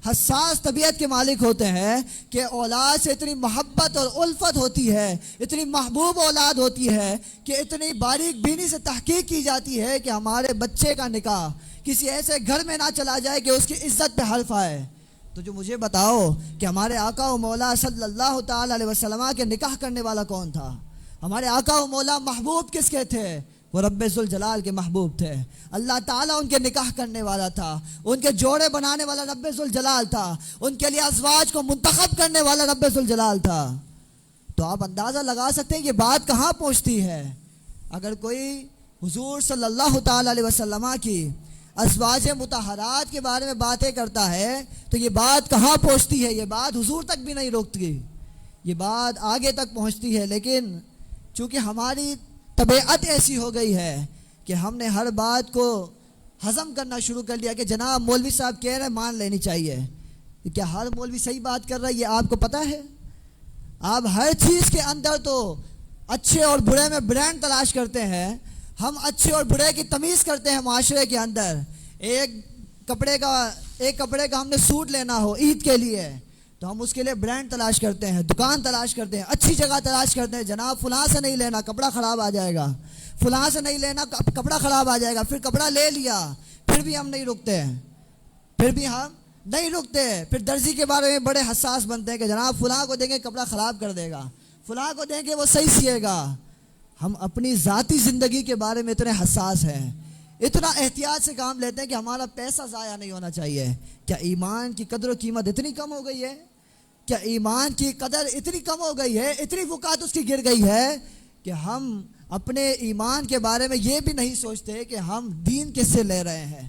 Speaker 3: حساس طبیعت کے مالک ہوتے ہیں کہ اولاد سے اتنی محبت اور الفت ہوتی ہے، اتنی محبوب اولاد ہوتی ہے کہ اتنی باریک بینی سے تحقیق کی جاتی ہے کہ ہمارے بچے کا نکاح کسی ایسے گھر میں نہ چلا جائے کہ اس کی عزت پہ حرف آئے. تو جو مجھے بتاؤ کہ ہمارے آقا و مولا صلی اللہ تعالی علیہ وسلم کے نکاح کرنے والا کون تھا؟ ہمارے آقا و مولا محبوب کس کے تھے؟ وہ رب ذوالجلال کے محبوب تھے. اللہ تعالیٰ ان کے نکاح کرنے والا تھا، ان کے جوڑے بنانے والا رب ذوالجلال تھا، ان کے لیے ازواج کو منتخب کرنے والا رب ذوالجلال تھا. تو آپ اندازہ لگا سکتے ہیں یہ بات کہاں پہنچتی ہے. اگر کوئی حضور صلی اللہ تعالی علیہ وسلم کی ازواج مطہرات کے بارے میں باتیں کرتا ہے تو یہ بات کہاں پہنچتی ہے؟ یہ بات حضور تک بھی نہیں روکتی، یہ بات آگے تک پہنچتی ہے. لیکن چونکہ ہماری طبیعت ایسی ہو گئی ہے کہ ہم نے ہر بات کو ہضم کرنا شروع کر لیا کہ جناب مولوی صاحب کہہ رہے ہیں مان لینی چاہیے. کیا ہر مولوی صحیح بات کر رہا ہے یہ آپ کو پتہ ہے؟ آپ ہر چیز کے اندر تو اچھے اور برے میں برانڈ تلاش کرتے ہیں. ہم اچھے اور برے کی تمیز کرتے ہیں معاشرے کے اندر. ایک کپڑے کا ہم نے سوٹ لینا ہو عید کے لیے تو ہم اس کے لیے برانڈ تلاش کرتے ہیں، دکان تلاش کرتے ہیں، اچھی جگہ تلاش کرتے ہیں. جناب فلاں سے نہیں لینا کپڑا خراب آ جائے گا، فلاں سے نہیں لینا کپڑا خراب آ جائے گا. پھر کپڑا لے لیا پھر بھی ہم نہیں رکتے، پھر درزی کے بارے میں بڑے حساس بنتے ہیں کہ جناب فلاں کو دیں گے کپڑا خراب کر دے گا، فلاں کو دیں گے وہ صحیح سیے گا. ہم اپنی ذاتی زندگی کے بارے میں اتنے حساس ہیں، اتنا احتیاط سے کام لیتے ہیں کہ ہمارا پیسہ ضائع نہیں ہونا چاہیے. کیا ایمان کی قدر و قیمت اتنی کم ہو گئی ہے؟ کیا ایمان کی قدر اتنی کم ہو گئی ہے، اتنی وقات اس کی گر گئی ہے کہ ہم اپنے ایمان کے بارے میں یہ بھی نہیں سوچتے کہ ہم دین کس سے لے رہے ہیں،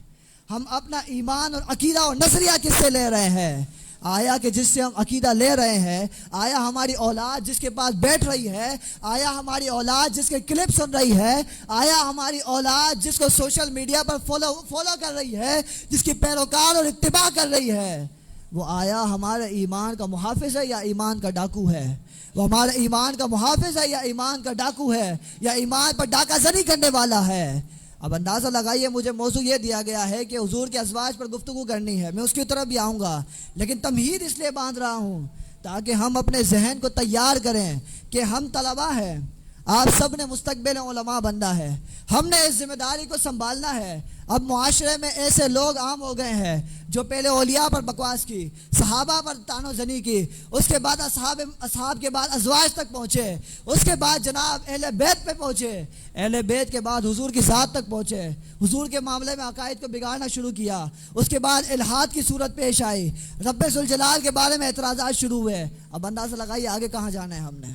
Speaker 3: ہم اپنا ایمان اور عقیدہ اور نظریہ کس سے لے رہے ہیں. آیا کہ جس سے ہم عقیدہ لے رہے ہیں، آیا ہماری اولاد جس کے پاس بیٹھ رہی ہے، آیا ہماری اولاد جس کے کلپ سن رہی ہے، آیا ہماری اولاد جس کو سوشل میڈیا پر فالو کر رہی ہے، جس کی پیروکار اور اتباع کر رہی ہے، وہ آیا ہمارے ایمان کا محافظ ہے یا ایمان کا ڈاکو ہے؟ وہ ہمارے ایمان کا محافظ ہے یا ایمان کا ڈاکو ہے، یا ایمان پر ڈاکہ زنی کرنے والا ہے؟ اب اندازہ لگائیے، مجھے موضوع یہ دیا گیا ہے کہ حضور کے ازواج پر گفتگو کرنی ہے، میں اس کی طرف بھی آؤں گا، لیکن تمہید اس لیے باندھ رہا ہوں تاکہ ہم اپنے ذہن کو تیار کریں کہ ہم طلباء ہیں، آپ سب نے مستقبل علماء بننا ہے، ہم نے اس ذمہ داری کو سنبھالنا ہے. اب معاشرے میں ایسے لوگ عام ہو گئے ہیں جو پہلے اولیاء پر بکواس کی، صحابہ پر طعن و زنی کی، اس کے بعد اصحاب کے بعد ازواج تک پہنچے، اس کے بعد جناب اہل بیت پہ پہنچے، اہل بیت کے بعد حضور کی ذات تک پہنچے، حضور کے معاملے میں عقائد کو بگاڑنا شروع کیا، اس کے بعد الحاد کی صورت پیش آئی، رب ذوالجلال کے بارے میں اعتراضات شروع ہوئے. اب اندازہ لگائیے آگے کہاں جانا ہے. ہم نے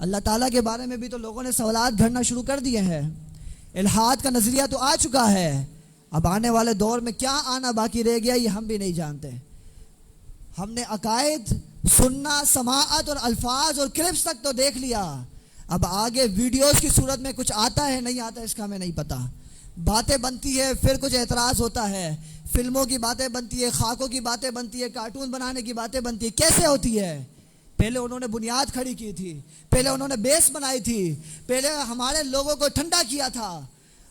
Speaker 3: اللہ تعالیٰ کے بارے میں بھی تو لوگوں نے سوالات گھڑنا شروع کر دیے ہیں. الحاد کا نظریہ تو آ چکا ہے، اب آنے والے دور میں کیا آنا باقی رہ گیا یہ ہم بھی نہیں جانتے. ہم نے عقائد سننا، سماعت اور الفاظ اور کلپس تک تو دیکھ لیا، اب آگے ویڈیوز کی صورت میں کچھ آتا ہے نہیں آتا اس کا ہمیں نہیں پتا. باتیں بنتی ہے پھر کچھ اعتراض ہوتا ہے، فلموں کی باتیں بنتی ہے، خاکوں کی باتیں بنتی ہے، کارٹون بنانے کی باتیں بنتی ہے. کیسے ہوتی ہے؟ پہلے انہوں نے بنیاد کھڑی کی تھی، پہلے انہوں نے بیس بنائی تھی، پہلے ہمارے لوگوں کو ٹھنڈا کیا تھا.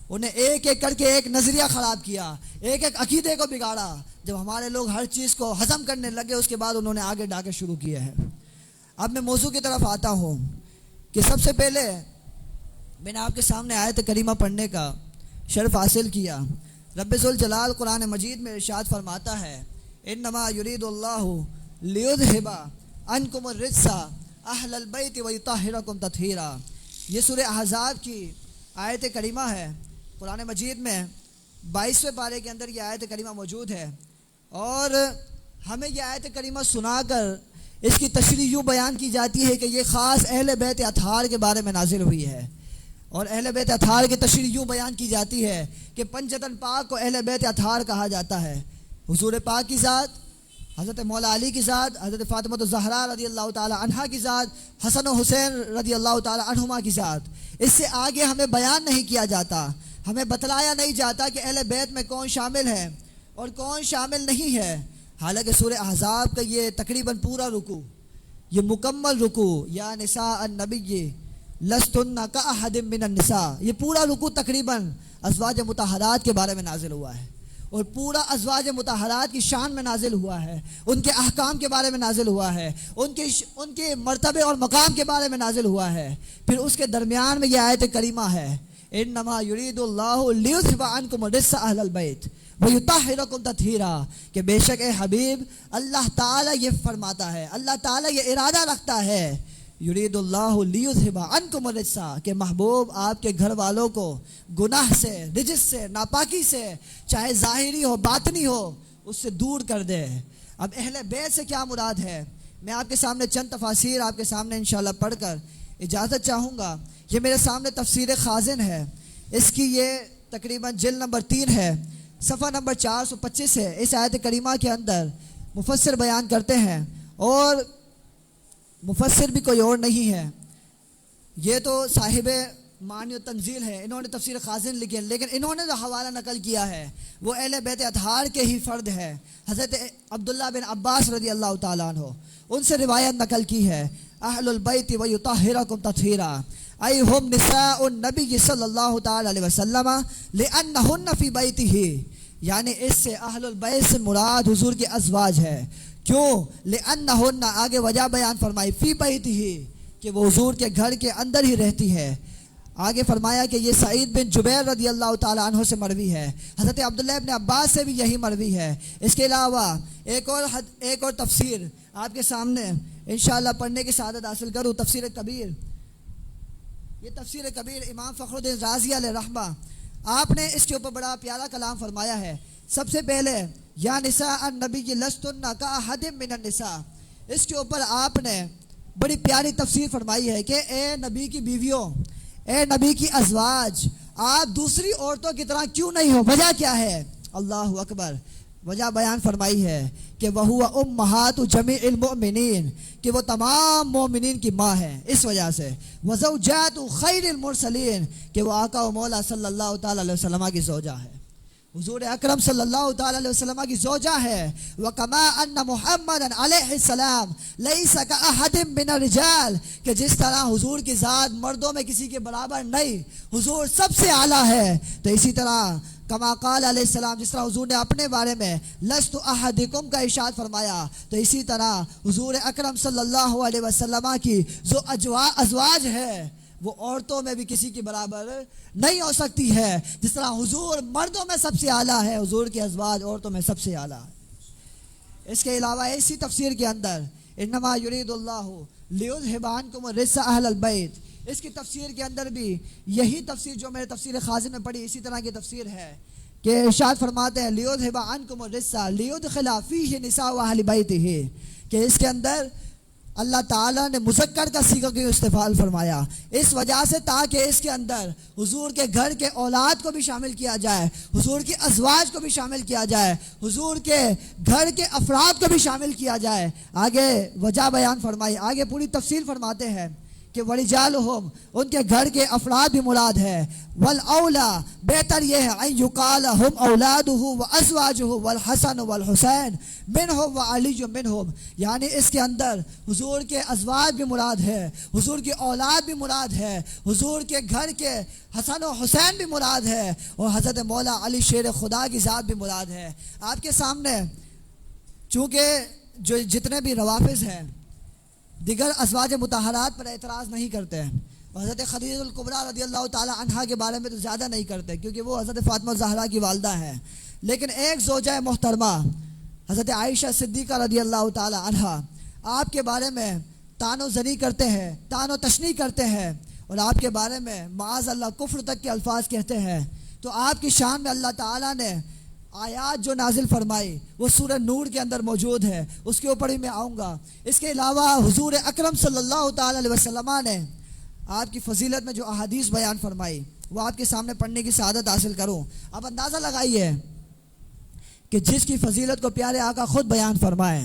Speaker 3: انہیں ایک ایک کر کے ایک نظریہ خراب کیا, ایک ایک عقیدے کو بگاڑا. جب ہمارے لوگ ہر چیز کو ہضم کرنے لگے اس کے بعد انہوں نے آگے ڈاکے شروع کیے ہیں. اب میں موضوع کی طرف آتا ہوں کہ سب سے پہلے میں نے آپ کے سامنے آیت کریمہ پڑھنے کا شرف حاصل کیا. رب ذوالجلال قرآن مجید میں ارشاد فرماتا ہے انما یرید اللہ لیذھب عنکم الرجس اہل البیت ویطہرکم تطہیرا. یہ سورہ احزاب کی آیت کریمہ ہے. قرآن مجید میں 22ویں پارے کے اندر یہ آیت کریمہ موجود ہے, اور ہمیں یہ آیت کریمہ سنا کر اس کی تشریح یوں بیان کی جاتی ہے کہ یہ خاص اہل بیت اطہار کے بارے میں نازل ہوئی ہے. اور اہل بیت اطہار کی تشریح یوں بیان کی جاتی ہے کہ پنجتن پاک کو اہل بیت اطہار کہا جاتا ہے. حضور پاک کی ذات, حضرت مولا علی کی ذات, حضرت فاطمہ الزہرا رضی اللہ تعالی عنہا کی ذات, حسن و حسین رضی اللہ تعالی عنہما کی ذات. اس سے آگے ہمیں بیان نہیں کیا جاتا, ہمیں بتلایا نہیں جاتا کہ اہل بیت میں کون شامل ہے اور کون شامل نہیں ہے. حالانکہ سورہ احزاب کا یہ تقریباً پورا رکوع, یہ مکمل رکوع, یا نساء النبی لستن کاحد من النساء, یہ پورا رکوع تقریباً ازواج مطہرات کے بارے میں نازل ہوا ہے, اور پورا ازواج مطہرات کی شان میں نازل ہوا ہے, ان کے احکام کے بارے میں نازل ہوا ہے, ان کے مرتبے اور مقام کے بارے میں نازل ہوا ہے. پھر اس کے درمیان میں یہ آیت کریمہ ہے انما یرید اللہ لیذھب عنکم الرجس اہل البیت ویطہرکم تطہیرا, کہ بے شک اے حبیب اللہ تعالیٰ یہ فرماتا ہے, اللہ تعالیٰ یہ ارادہ رکھتا ہے, یرید اللہ لیذھب عنکم الرجس, کہ محبوب آپ کے گھر والوں کو گناہ سے, رجس سے, ناپاکی سے, چاہے ظاہری ہو باطنی ہو, اس سے دور کر دے. اب اہل بیت سے کیا مراد ہے, میں آپ کے سامنے چند تفاسیر آپ کے سامنے انشاءاللہ پڑھ کر اجازت چاہوں گا. یہ میرے سامنے تفسیر خازن ہے, اس کی یہ تقریباً جلد نمبر 3 ہے, صفحہ نمبر 425 ہے. اس آیت کریمہ کے اندر مفسر بیان کرتے ہیں, اور مفسر بھی کوئی اور نہیں ہے, یہ تو صاحب معنی و تنزیل ہے, انہوں نے تفسیر خازن لکھی ہے, لیکن انہوں نے جو حوالہ نقل کیا ہے وہ اہل بیت اطہار کے ہی فرد ہے. حضرت عبداللہ بن عباس رضی اللہ تعالیٰ عنہ, ان سے روایت نقل کی ہے اہل البیت ویطہرکم تطہیرا ای ہم نساء النبی صلی اللہ تعالی علیہ وسلم لانہن فی بیتہ, یعنی اس سے اہل البیت سے مراد حضور کے ازواج ہے. کیوں؟ لانہن, آگے وجہ بیان فرمائی, فی بیتہ, کہ وہ حضور کے گھر کے اندر ہی رہتی ہے. آگے فرمایا کہ یہ سعید بن جبیر رضی اللہ تعالیٰ عنہ سے مروی ہے, حضرت عبداللہ بن عباس سے بھی یہی مروی ہے. اس کے علاوہ ایک اور تفسیر آپ کے سامنے انشاءاللہ پڑھنے کی سعادت حاصل کروں, تفسیر کبیر. یہ تفسیر کبیر امام فخر الدین رازی علیہ رحمہ, آپ نے اس کے اوپر بڑا پیارا کلام فرمایا ہے. سب سے پہلے یا نساء النبی لستن کاحد من النساء, اس کے اوپر آپ نے بڑی پیاری تفسیر فرمائی ہے کہ اے نبی کی بیویوں, اے نبی کی ازواج, آپ دوسری عورتوں کی طرح کیوں نہیں ہو, وجہ کیا ہے؟ اللہ اکبر. وجہ بیان فرمائی ہے کہ وَهُوَ أُمَّهَاتُ جَمِيعِ الْمُؤْمِنِينَ, کہ وہ تمام مومنین کی ماں ہے. اس وجہ سے وَزَوْجَاتُ خَيْرِ الْمُرْسَلِينَ, کہ وہ آقا و مولا صلی اللہ تعالی علیہ وسلم کی زوجہ ہے, حضور اکرم صلی اللہ تعالی علیہ وسلم کی زوجہ ہے. وَكَمَا أَنَّ مُحَمَّدًا عَلَيْهِ السَّلَامُ لَيْسَ كَأَحَدٍ مِّنَ الرِّجَالِ, کہ جس طرح حضور کی ذات مردوں میں کسی کے برابر نہیں, حضور سب سے اعلیٰ ہے, تو اسی طرح کما قال علیہ السلام, جس طرح حضور نے اپنے بارے میں لست احدکم کا ارشاد فرمایا, تو اسی طرح حضور اکرم صلی اللہ علیہ وسلم کی جو ازواج ہے وہ عورتوں میں بھی کسی کے برابر نہیں ہو سکتی ہے. جس طرح حضور مردوں میں سب سے اعلیٰ ہے, حضور کی ازواج عورتوں میں سب سے اعلیٰ ہے. اس کے علاوہ اسی تفسیر کے اندر انما یرید اللہ لیذھب عنکم الرجس اہل البیت, اس کی تفسیر کے اندر بھی یہی تفسیر جو میں نے تفسیر خازن میں پڑھی اسی طرح کی تفسیر ہے کہ ارشاد فرماتے ہیں لیذھب عنکم الرجس لیدخل فیہ نساء اہل بیتہ, کہ اس کے اندر اللہ تعالیٰ نے مذکر کا صیغہ کیوں استعمال فرمایا, اس وجہ سے تاکہ اس کے اندر حضور کے گھر کے اولاد کو بھی شامل کیا جائے, حضور کی ازواج کو بھی شامل کیا جائے, حضور کے گھر کے افراد کو بھی شامل کیا جائے. آگے وجہ بیان فرمائی, آگے پوری تفصیل فرماتے ہیں کہ ورجالہم ان کے گھر کے افراد بھی مراد ہے، والاولا بہتر یہ ہے ان یقال ہم اولادہ وازواجہ والحسن والحسین منہم وعلی منہم، یعنی اس کے اندر حضور کے ازواج بھی مراد ہے، حضور کی اولاد بھی مراد ہے، حضور کے گھر کے حسن و حسین بھی مراد ہے، اور حضرت مولا علی شیر خدا کی ذات بھی مراد ہے۔ آپ کے سامنے چونکہ جو جتنے بھی روافظ ہیں دیگر ازواج مطہرات پر اعتراض نہیں کرتے ہیں، اور حضرت خدیجہ الکبریٰ رضی اللہ تعالی عنہا کے بارے میں تو زیادہ نہیں کرتے کیونکہ وہ حضرت فاطمہ الزہرا کی والدہ ہیں، لیکن ایک زوجہ محترمہ حضرت عائشہ صدیقہ رضی اللہ تعالی عنہا آپ کے بارے میں طعن و زنی کرتے ہیں، طعن و تشنیع کرتے ہیں، اور آپ کے بارے میں معاذ اللہ کفر تک کے الفاظ کہتے ہیں، تو آپ کی شان میں اللہ تعالیٰ نے آیات جو نازل فرمائی وہ سورہ نور کے اندر موجود ہے، اس کے اوپر ہی میں آؤں گا۔ اس کے علاوہ حضور اکرم صلی اللہ تعالی علیہ وسلم نے آپ کی فضیلت میں جو احادیث بیان فرمائی وہ آپ کے سامنے پڑھنے کی سعادت حاصل کروں۔ اب اندازہ لگائیے کہ جس کی فضیلت کو پیارے آقا خود بیان فرمائے،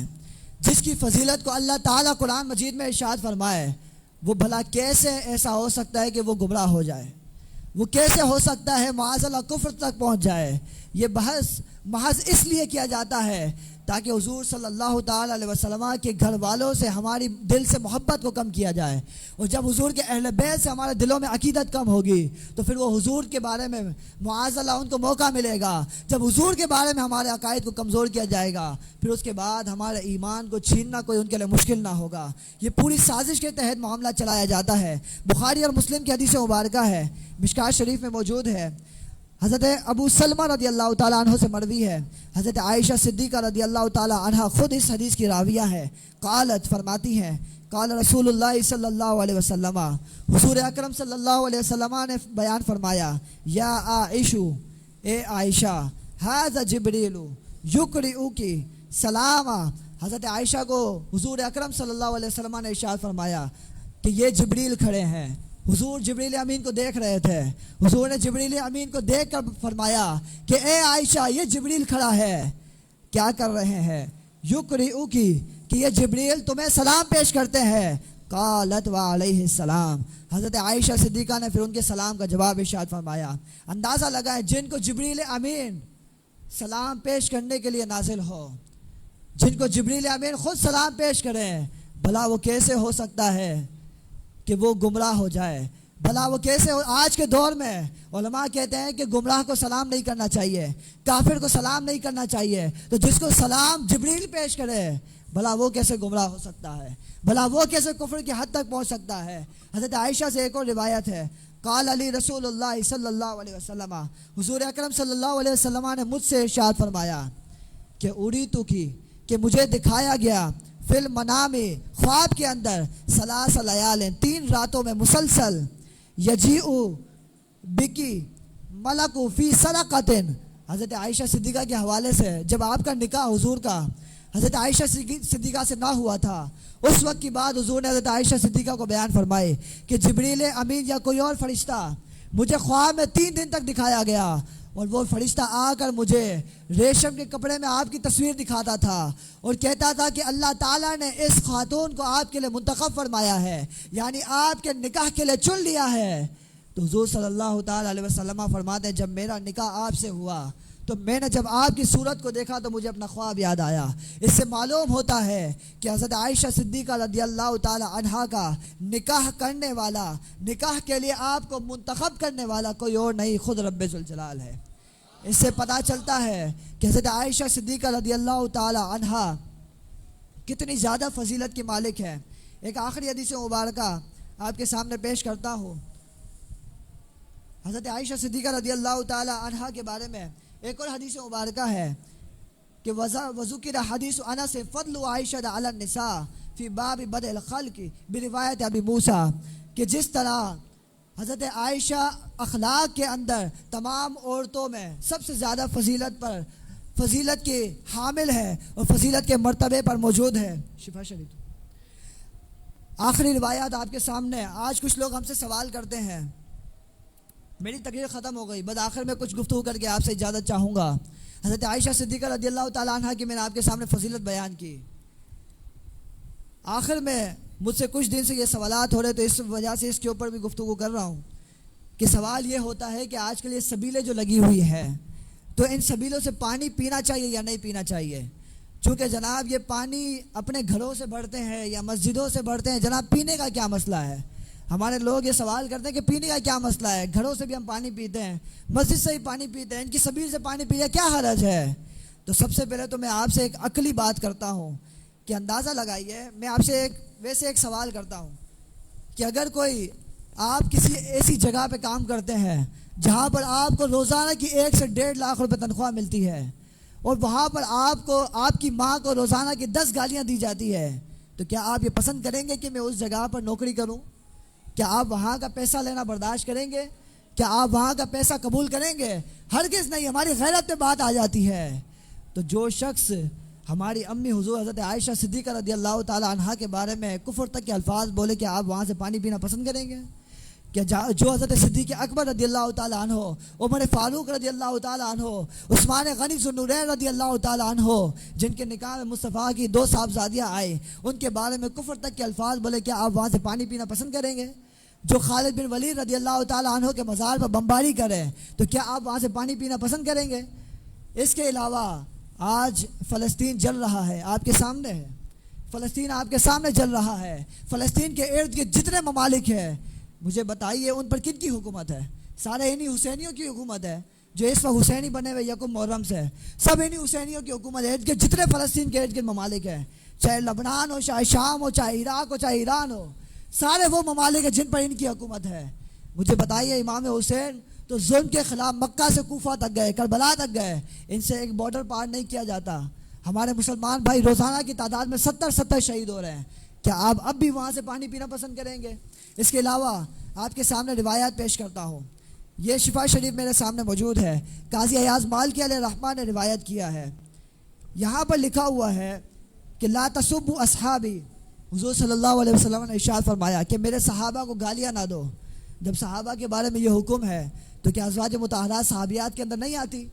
Speaker 3: جس کی فضیلت کو اللہ تعالیٰ قرآن مجید میں ارشاد فرمائے، وہ بھلا کیسے ایسا ہو سکتا ہے کہ وہ گمراہ ہو جائے، وہ کیسے ہو سکتا ہے معاذ اللہ کفر تک پہنچ جائے۔ یہ بحث محض اس لیے کیا جاتا ہے تاکہ حضور صلی اللہ تعالی علیہ وسلم کے گھر والوں سے ہماری دل سے محبت کو کم کیا جائے، اور جب حضور کے اہل بیت سے ہمارے دلوں میں عقیدت کم ہوگی تو پھر وہ حضور کے بارے میں معاذ اللہ ان کو موقع ملے گا۔ جب حضور کے بارے میں ہمارے عقائد کو کمزور کیا جائے گا پھر اس کے بعد ہمارے ایمان کو چھیننا کوئی ان کے لیے مشکل نہ ہوگا۔ یہ پوری سازش کے تحت معاملہ چلایا جاتا ہے۔ بخاری اور مسلم کی حدیث مبارکہ ہے، مشکات شریف میں موجود ہے، حضرت ابو سلمہ رضی اللہ تعالیٰ عنہ سے مروی ہے، حضرت عائشہ صدیقہ رضی اللہ تعالیٰ عنہ خود اس حدیث کی راویہ ہے، قالت فرماتی ہیں قال رسول اللہ صلی اللہ علیہ وسلم، حضور اکرم صلی اللہ علیہ وسلم نے بیان فرمایا، یا عائشو اے عائشہ، ھذا جبریل یقرئکی سلاما، حضرت عائشہ کو حضور اکرم صلی اللہ علیہ وسلم نے ارشاد فرمایا کہ یہ جبریل کھڑے ہیں۔ حضور جبریل امین کو دیکھ رہے تھے، حضور نے جبریل امین کو دیکھ کر فرمایا کہ اے عائشہ یہ جبریل کھڑا ہے، کیا کر رہے ہیں؟ یقرئکی، کہ یہ جبریل تمہیں سلام پیش کرتے ہیں۔ قالت وعلیہ السلام، حضرت عائشہ صدیقہ نے پھر ان کے سلام کا جواب ارشاد فرمایا۔ اندازہ لگائیں جن کو جبریل امین سلام پیش کرنے کے لیے نازل ہو، جن کو جبریل امین خود سلام پیش کریں، بھلا وہ کیسے ہو سکتا ہے کہ وہ گمراہ ہو جائے؟ بھلا وہ کیسے آج کے دور میں علماء کہتے ہیں کہ گمراہ کو سلام نہیں کرنا چاہیے، کافر کو سلام نہیں کرنا چاہیے، تو جس کو سلام جبریل پیش کرے بھلا وہ کیسے گمراہ ہو سکتا ہے؟ بھلا وہ کیسے کفر کی حد تک پہنچ سکتا ہے؟ حضرت عائشہ سے ایک اور روایت ہے، قال علی رسول اللہ صلی اللہ علیہ وسلم، حضور اکرم صلی اللہ علیہ وسلم نے مجھ سے ارشاد فرمایا کہ اریتو کی، کہ مجھے دکھایا گیا فی المنام، خواب کے اندر، ثلاث لیال، 3 راتوں میں مسلسل، یجیء بکی ملک فی سرقۃ، حضرت عائشہ صدیقہ کے حوالے سے جب آپ کا نکاح حضور کا حضرت عائشہ صدیقہ سے نہ ہوا تھا، اس وقت کی بات حضور نے حضرت عائشہ صدیقہ کو بیان فرمائے کہ جبریل امین یا کوئی اور فرشتہ مجھے خواب میں 3 دن تک دکھایا گیا، اور وہ فرشتہ آ کر مجھے ریشم کے کپڑے میں آپ کی تصویر دکھاتا تھا اور کہتا تھا کہ اللہ تعالیٰ نے اس خاتون کو آپ کے لیے منتخب فرمایا ہے، یعنی آپ کے نکاح کے لیے چن لیا ہے۔ تو حضور صلی اللہ تعالیٰ علیہ وسلم فرماتے ہیں جب میرا نکاح آپ سے ہوا تو میں نے جب آپ کی صورت کو دیکھا تو مجھے اپنا خواب یاد آیا۔ اس سے معلوم ہوتا ہے کہ حضرت عائشہ صدیقہ رضی اللہ تعالی عنہا کا نکاح کرنے والا، نکاح کے لیے آپ کو منتخب کرنے والا کوئی اور نہیں، خود رب ذوالجلال ہے۔ اس سے پتہ چلتا ہے کہ حضرت عائشہ صدیقہ رضی اللہ تعالی عنہا کتنی زیادہ فضیلت کی مالک ہے۔ ایک آخری حدیث مبارکہ آپ کے سامنے پیش کرتا ہوں۔ حضرت عائشہ صدیقہ رضی اللہ تعالی عنہا کے بارے میں ایک اور حدیث مبارکہ ہے کہ وذکر حدیث انس فضل عائشہ علی النساء فی باب بدء الخلق بروایت ابی موسیٰ، کہ جس طرح حضرت عائشہ اخلاق کے اندر تمام عورتوں میں سب سے زیادہ فضیلت کی حامل ہے اور فضیلت کے مرتبے پر موجود ہے۔ شفا شریف آخری روایات آپ کے سامنے۔ آج کچھ لوگ ہم سے سوال کرتے ہیں، میری تقریر ختم ہو گئی، آخر میں کچھ گفتگو کر کے آپ سے اجازت چاہوں گا۔ حضرت عائشہ صدیقہ رضی اللہ تعالیٰ عنہ کی میں نے آپ کے سامنے فضیلت بیان کی، آخر میں مجھ سے کچھ دن سے یہ سوالات ہو رہے تو اس وجہ سے اس کے اوپر بھی گفتگو کر رہا ہوں کہ سوال یہ ہوتا ہے کہ آج کل یہ سبیلیں جو لگی ہوئی ہیں تو ان سبیلوں سے پانی پینا چاہیے یا نہیں پینا چاہیے. چونکہ جناب یہ پانی اپنے گھروں سے بڑھتے ہیں یا مسجدوں سے بڑھتے ہیں, جناب پینے کا کیا مسئلہ ہے؟ ہمارے لوگ یہ سوال کرتے ہیں کہ پینے کا کیا مسئلہ ہے, گھروں سے بھی ہم پانی پیتے ہیں, مسجد سے بھی پانی پیتے ہیں, ان کی سبیل سے پانی پیے کیا حرج ہے؟ تو سب سے پہلے تو میں آپ سے ایک عقلی بات کرتا ہوں کہ اندازہ لگائیے, میں آپ سے ایک سوال کرتا ہوں کہ اگر کوئی آپ کسی ایسی جگہ پہ کام کرتے ہیں جہاں پر آپ کو روزانہ کی 1 سے 1.5 لاکھ روپے تنخواہ ملتی ہے اور وہاں پر آپ کی ماں کو روزانہ کی 10 گالیاں دی جاتی ہے, تو کیا آپ یہ پسند کریں گے کہ میں اس جگہ پر نوکری کروں؟ کیا آپ وہاں کا پیسہ لینا برداشت کریں گے؟ کیا آپ وہاں کا پیسہ قبول کریں گے؟ ہرگز نہیں. ہماری غیرت پہ بات آ جاتی ہے. تو جو شخص ہماری امی حضور حضرت عائشہ صدیقہ رضی اللہ تعالی عنہا کے بارے میں کفر تک کے الفاظ بولے کہ آپ وہاں سے پانی پینا پسند کریں گے؟ کہ جو حضرت صدیق اکبر رضی اللہ تعالی عنہ, عمر فاروق رضی اللہ تعالی عنہ, عثمان غنی ذوالنورین رضی اللہ تعالی عنہ, جن کے نکاح میں مصطفیٰ کی 2 صاحبزادیاں آئیں, ان کے بارے میں کفر تک کے الفاظ بولے کہ آپ وہاں سے پانی پینا پسند کریں گے؟ جو خالد بن ولید رضی اللہ تعالی عنہ کے مزار پر بمباری کرے تو کیا آپ وہاں سے پانی پینا پسند کریں گے؟ اس کے علاوہ آج فلسطین جل رہا ہے, آپ کے سامنے ہے. فلسطین آپ کے سامنے جل رہا ہے. فلسطین کے ارد گرد جتنے ممالک ہیں, مجھے بتائیے ان پر کن کی حکومت ہے؟ سارے انہی حسینیوں کی حکومت ہے جو اس وقت حسینی بنے ہوئے یکم محرم سے. سب انہی حسینیوں کی حکومت ہے. جتنے فلسطین کے ارد گرد ممالک ہیں, چاہے لبنان ہو, چاہے شام ہو, چاہے عراق ہو, چاہے ایران ہو, سارے وہ ممالک ہیں جن پر ان کی حکومت ہے. مجھے بتائیے امام حسین تو ظلم کے خلاف مکہ سے کوفہ تک گئے, کربلا تک گئے, ان سے ایک بارڈر پار نہیں کیا جاتا. ہمارے مسلمان بھائی روزانہ کی تعداد میں 70 شہید ہو رہے ہیں. کیا آپ اب بھی وہاں سے پانی پینا پسند کریں گے؟ اس کے علاوہ آپ کے سامنے روایات پیش کرتا ہوں. یہ شفا شریف میرے سامنے موجود ہے, قاضی ایاز مالکی علیہ الرحمہ نے روایت کیا ہے. یہاں پر لکھا ہوا ہے کہ لا تسبوا اصحابی, حضور صلی اللہ علیہ وسلم نے ارشاد فرمایا کہ میرے صحابہ کو گالیاں نہ دو. جب صحابہ کے بارے میں یہ حکم ہے تو کیا ازواج مطہرات صحابیات کے اندر نہیں آتی؟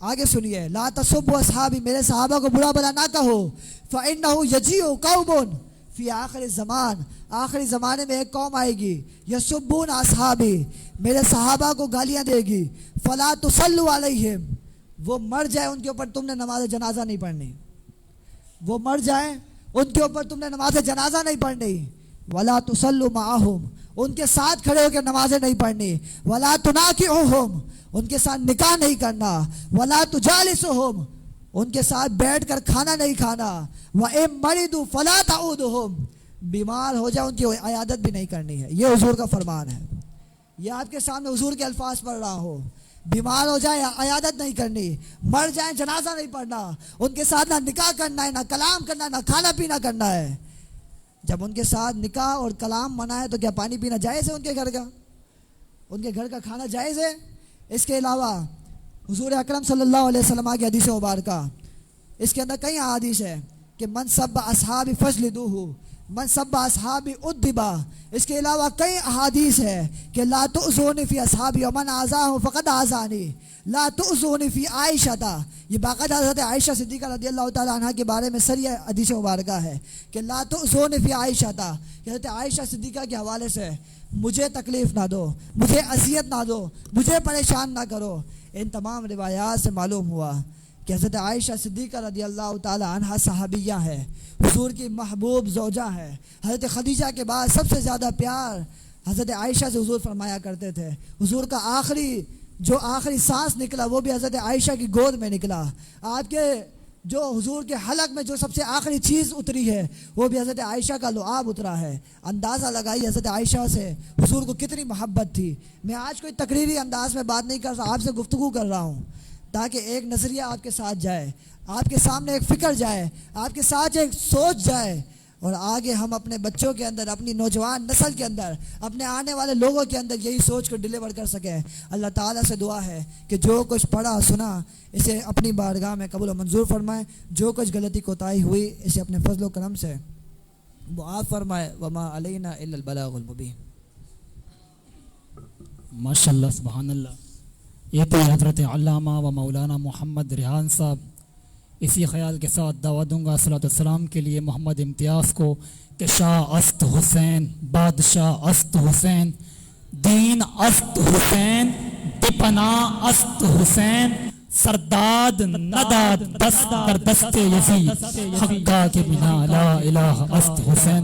Speaker 3: آگے سنیے, لا تسبوا اصحابی, میرے صحابہ کو برا بلا نہ کہو, فإنه يجيء قوم فی آخر زمان, آخری زمانے میں ایک قوم آئے گی, یسبون اصحابی, میرے صحابہ کو گالیاں دے گی, فلا تصلوا علیہم, وہ مر جائے ان کے اوپر تم نے نماز جنازہ نہیں پڑھنی, وہ مر جائیں ان کے اوپر تم نے نماز جنازہ نہیں پڑھنی, ولا تصلوا معہم, ان کے ساتھ کھڑے ہو کے نمازیں نہیں پڑھنی, ولا تناکحوہم, ان کے ساتھ نکاح نہیں کرنا, ولا تجالسہم, ان کے ساتھ بیٹھ کر کھانا نہیں کھانا, وَإِن مَرِضُوا فَلَا تَعُودُهُمْ, بیمار ہو جائے ان کی عیادت بھی نہیں کرنی ہے. یہ حضور کا فرمان ہے. یہ آپ کے سامنے حضور کے الفاظ پڑھ رہا ہو. بیمار ہو جائے عیادت نہیں کرنی, مر جائیں جنازہ نہیں پڑھنا, ان کے ساتھ نہ نکاح کرنا ہے, نہ کلام کرنا ہے, نہ کھانا پینا کرنا ہے. جب ان کے ساتھ نکاح اور کلام منع ہے تو کیا پانی پینا جائز ہے ان کے گھر کا؟ ان کے گھر کا کھانا جائز ہے؟ اس کے علاوہ حضور اکرم صلی اللہ علیہ وسلم کی حدیث مبارکہ, اس کے اندر کئی احادیث ہے کہ من سب اصحابی فجلدوہ, من سب اصحابی ادبا. اس کے علاوہ کئی احادیث ہے کہ لا تؤذونی فی اصحابی ومن آذاہ فقد آذانی, لا تؤذونی فی عائشہ, یہ باقاعدہ حضرت عائشہ صدیقہ رضی اللہ تعالی عنہ کے بارے میں سری حدیث مبارکہ ہے کہ لا تؤذونی فی عائشہ, کہ حضرت عائشہ صدیقہ کے حوالے سے مجھے تکلیف نہ دو, مجھے اذیت نہ دو, مجھے پریشان نہ کرو. ان تمام روایات سے معلوم ہوا کہ حضرت عائشہ صدیقہ رضی اللہ تعالی عنہ صحابیہ ہے, حضور کی محبوب زوجہ ہے. حضرت خدیجہ کے بعد سب سے زیادہ پیار حضرت عائشہ سے حضور فرمایا کرتے تھے. حضور کا آخری سانس نکلا وہ بھی حضرت عائشہ کی گود میں نکلا. آپ کے جو حضور کے حلق میں جو سب سے آخری چیز اتری ہے وہ بھی حضرت عائشہ کا لعاب اترا ہے. اندازہ لگائی حضرت عائشہ سے حضور کو کتنی محبت تھی. میں آج کوئی تقریری انداز میں بات نہیں کر رہا, آپ سے گفتگو کر رہا ہوں تاکہ ایک نظریہ آپ کے ساتھ جائے, آپ کے سامنے ایک فکر جائے, آپ کے ساتھ ایک سوچ جائے, اور آگے ہم اپنے بچوں کے اندر, اپنی نوجوان نسل کے اندر, اپنے آنے والے لوگوں کے اندر یہی سوچ کو ڈیلیور کر سکیں. اللہ تعالیٰ سے دعا ہے کہ جو کچھ پڑھا سنا اسے اپنی بارگاہ میں قبول و منظور فرمائے, جو کچھ غلطی کوتاہی ہوئی اسے اپنے فضل و کرم سے معاف فرمائے. وما علینا الا البلاغ المبین.
Speaker 5: ماشاء اللہ, سبحان اللہ. یہ تھے حضرت علامہ و مولانا محمد ریحان صاحب, اسی خیال کے ساتھ دعوت دوں گا صلاۃ السلام کے لیے محمد امتیاز کو کہ شاہ است حسین، بادشاہ است حسین، دین است حسین، دپنا است حسین، سرداد نداد دست در دست یزید، حقا کے بنا لا الہ است حسین۔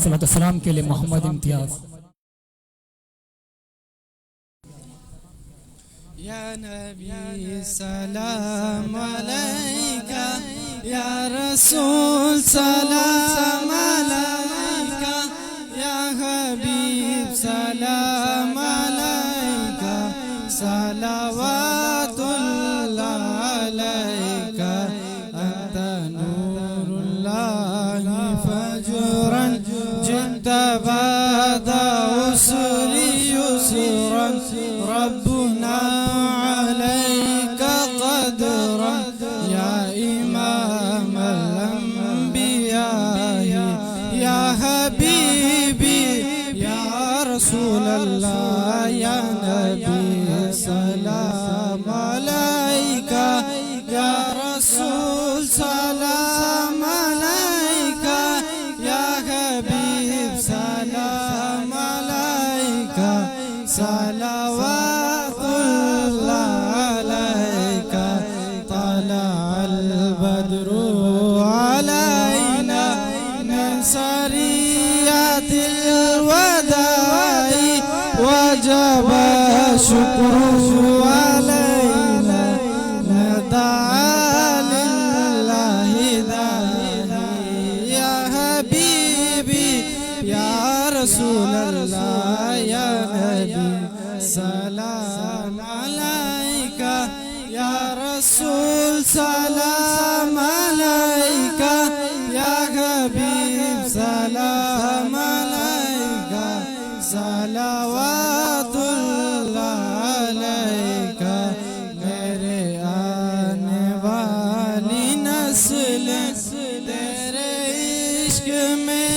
Speaker 5: صلاۃ السلام کے لیے محمد امتیاز۔
Speaker 6: یا نبی سلام علیکہ، یا رسول سلام علیکہ، یا حبیب سلام علیکہ، صلوات اللہ علیکہ، انت نور اللہ فجرا جئت بعد عسر یسرا، ربنا عليك قدرا يا إمام الأنبياء، يا حبيبي يا رسول الله، يا نبي سلام عليك، يا رسول سلام عليك، يا حبيب سلام عليك، صلوات الله عليك، طلع البدر علينا من سريات الوداع، وجب الشكر علينا، ندعى لله داعي، يا حبيبي يا رسول الله، يا نبي سلام عليك، يا رسول سلام عليك، يا حبيب سلام عليك، صلوات الله عليك، میرے آنے والی نسل تیرے عشق میں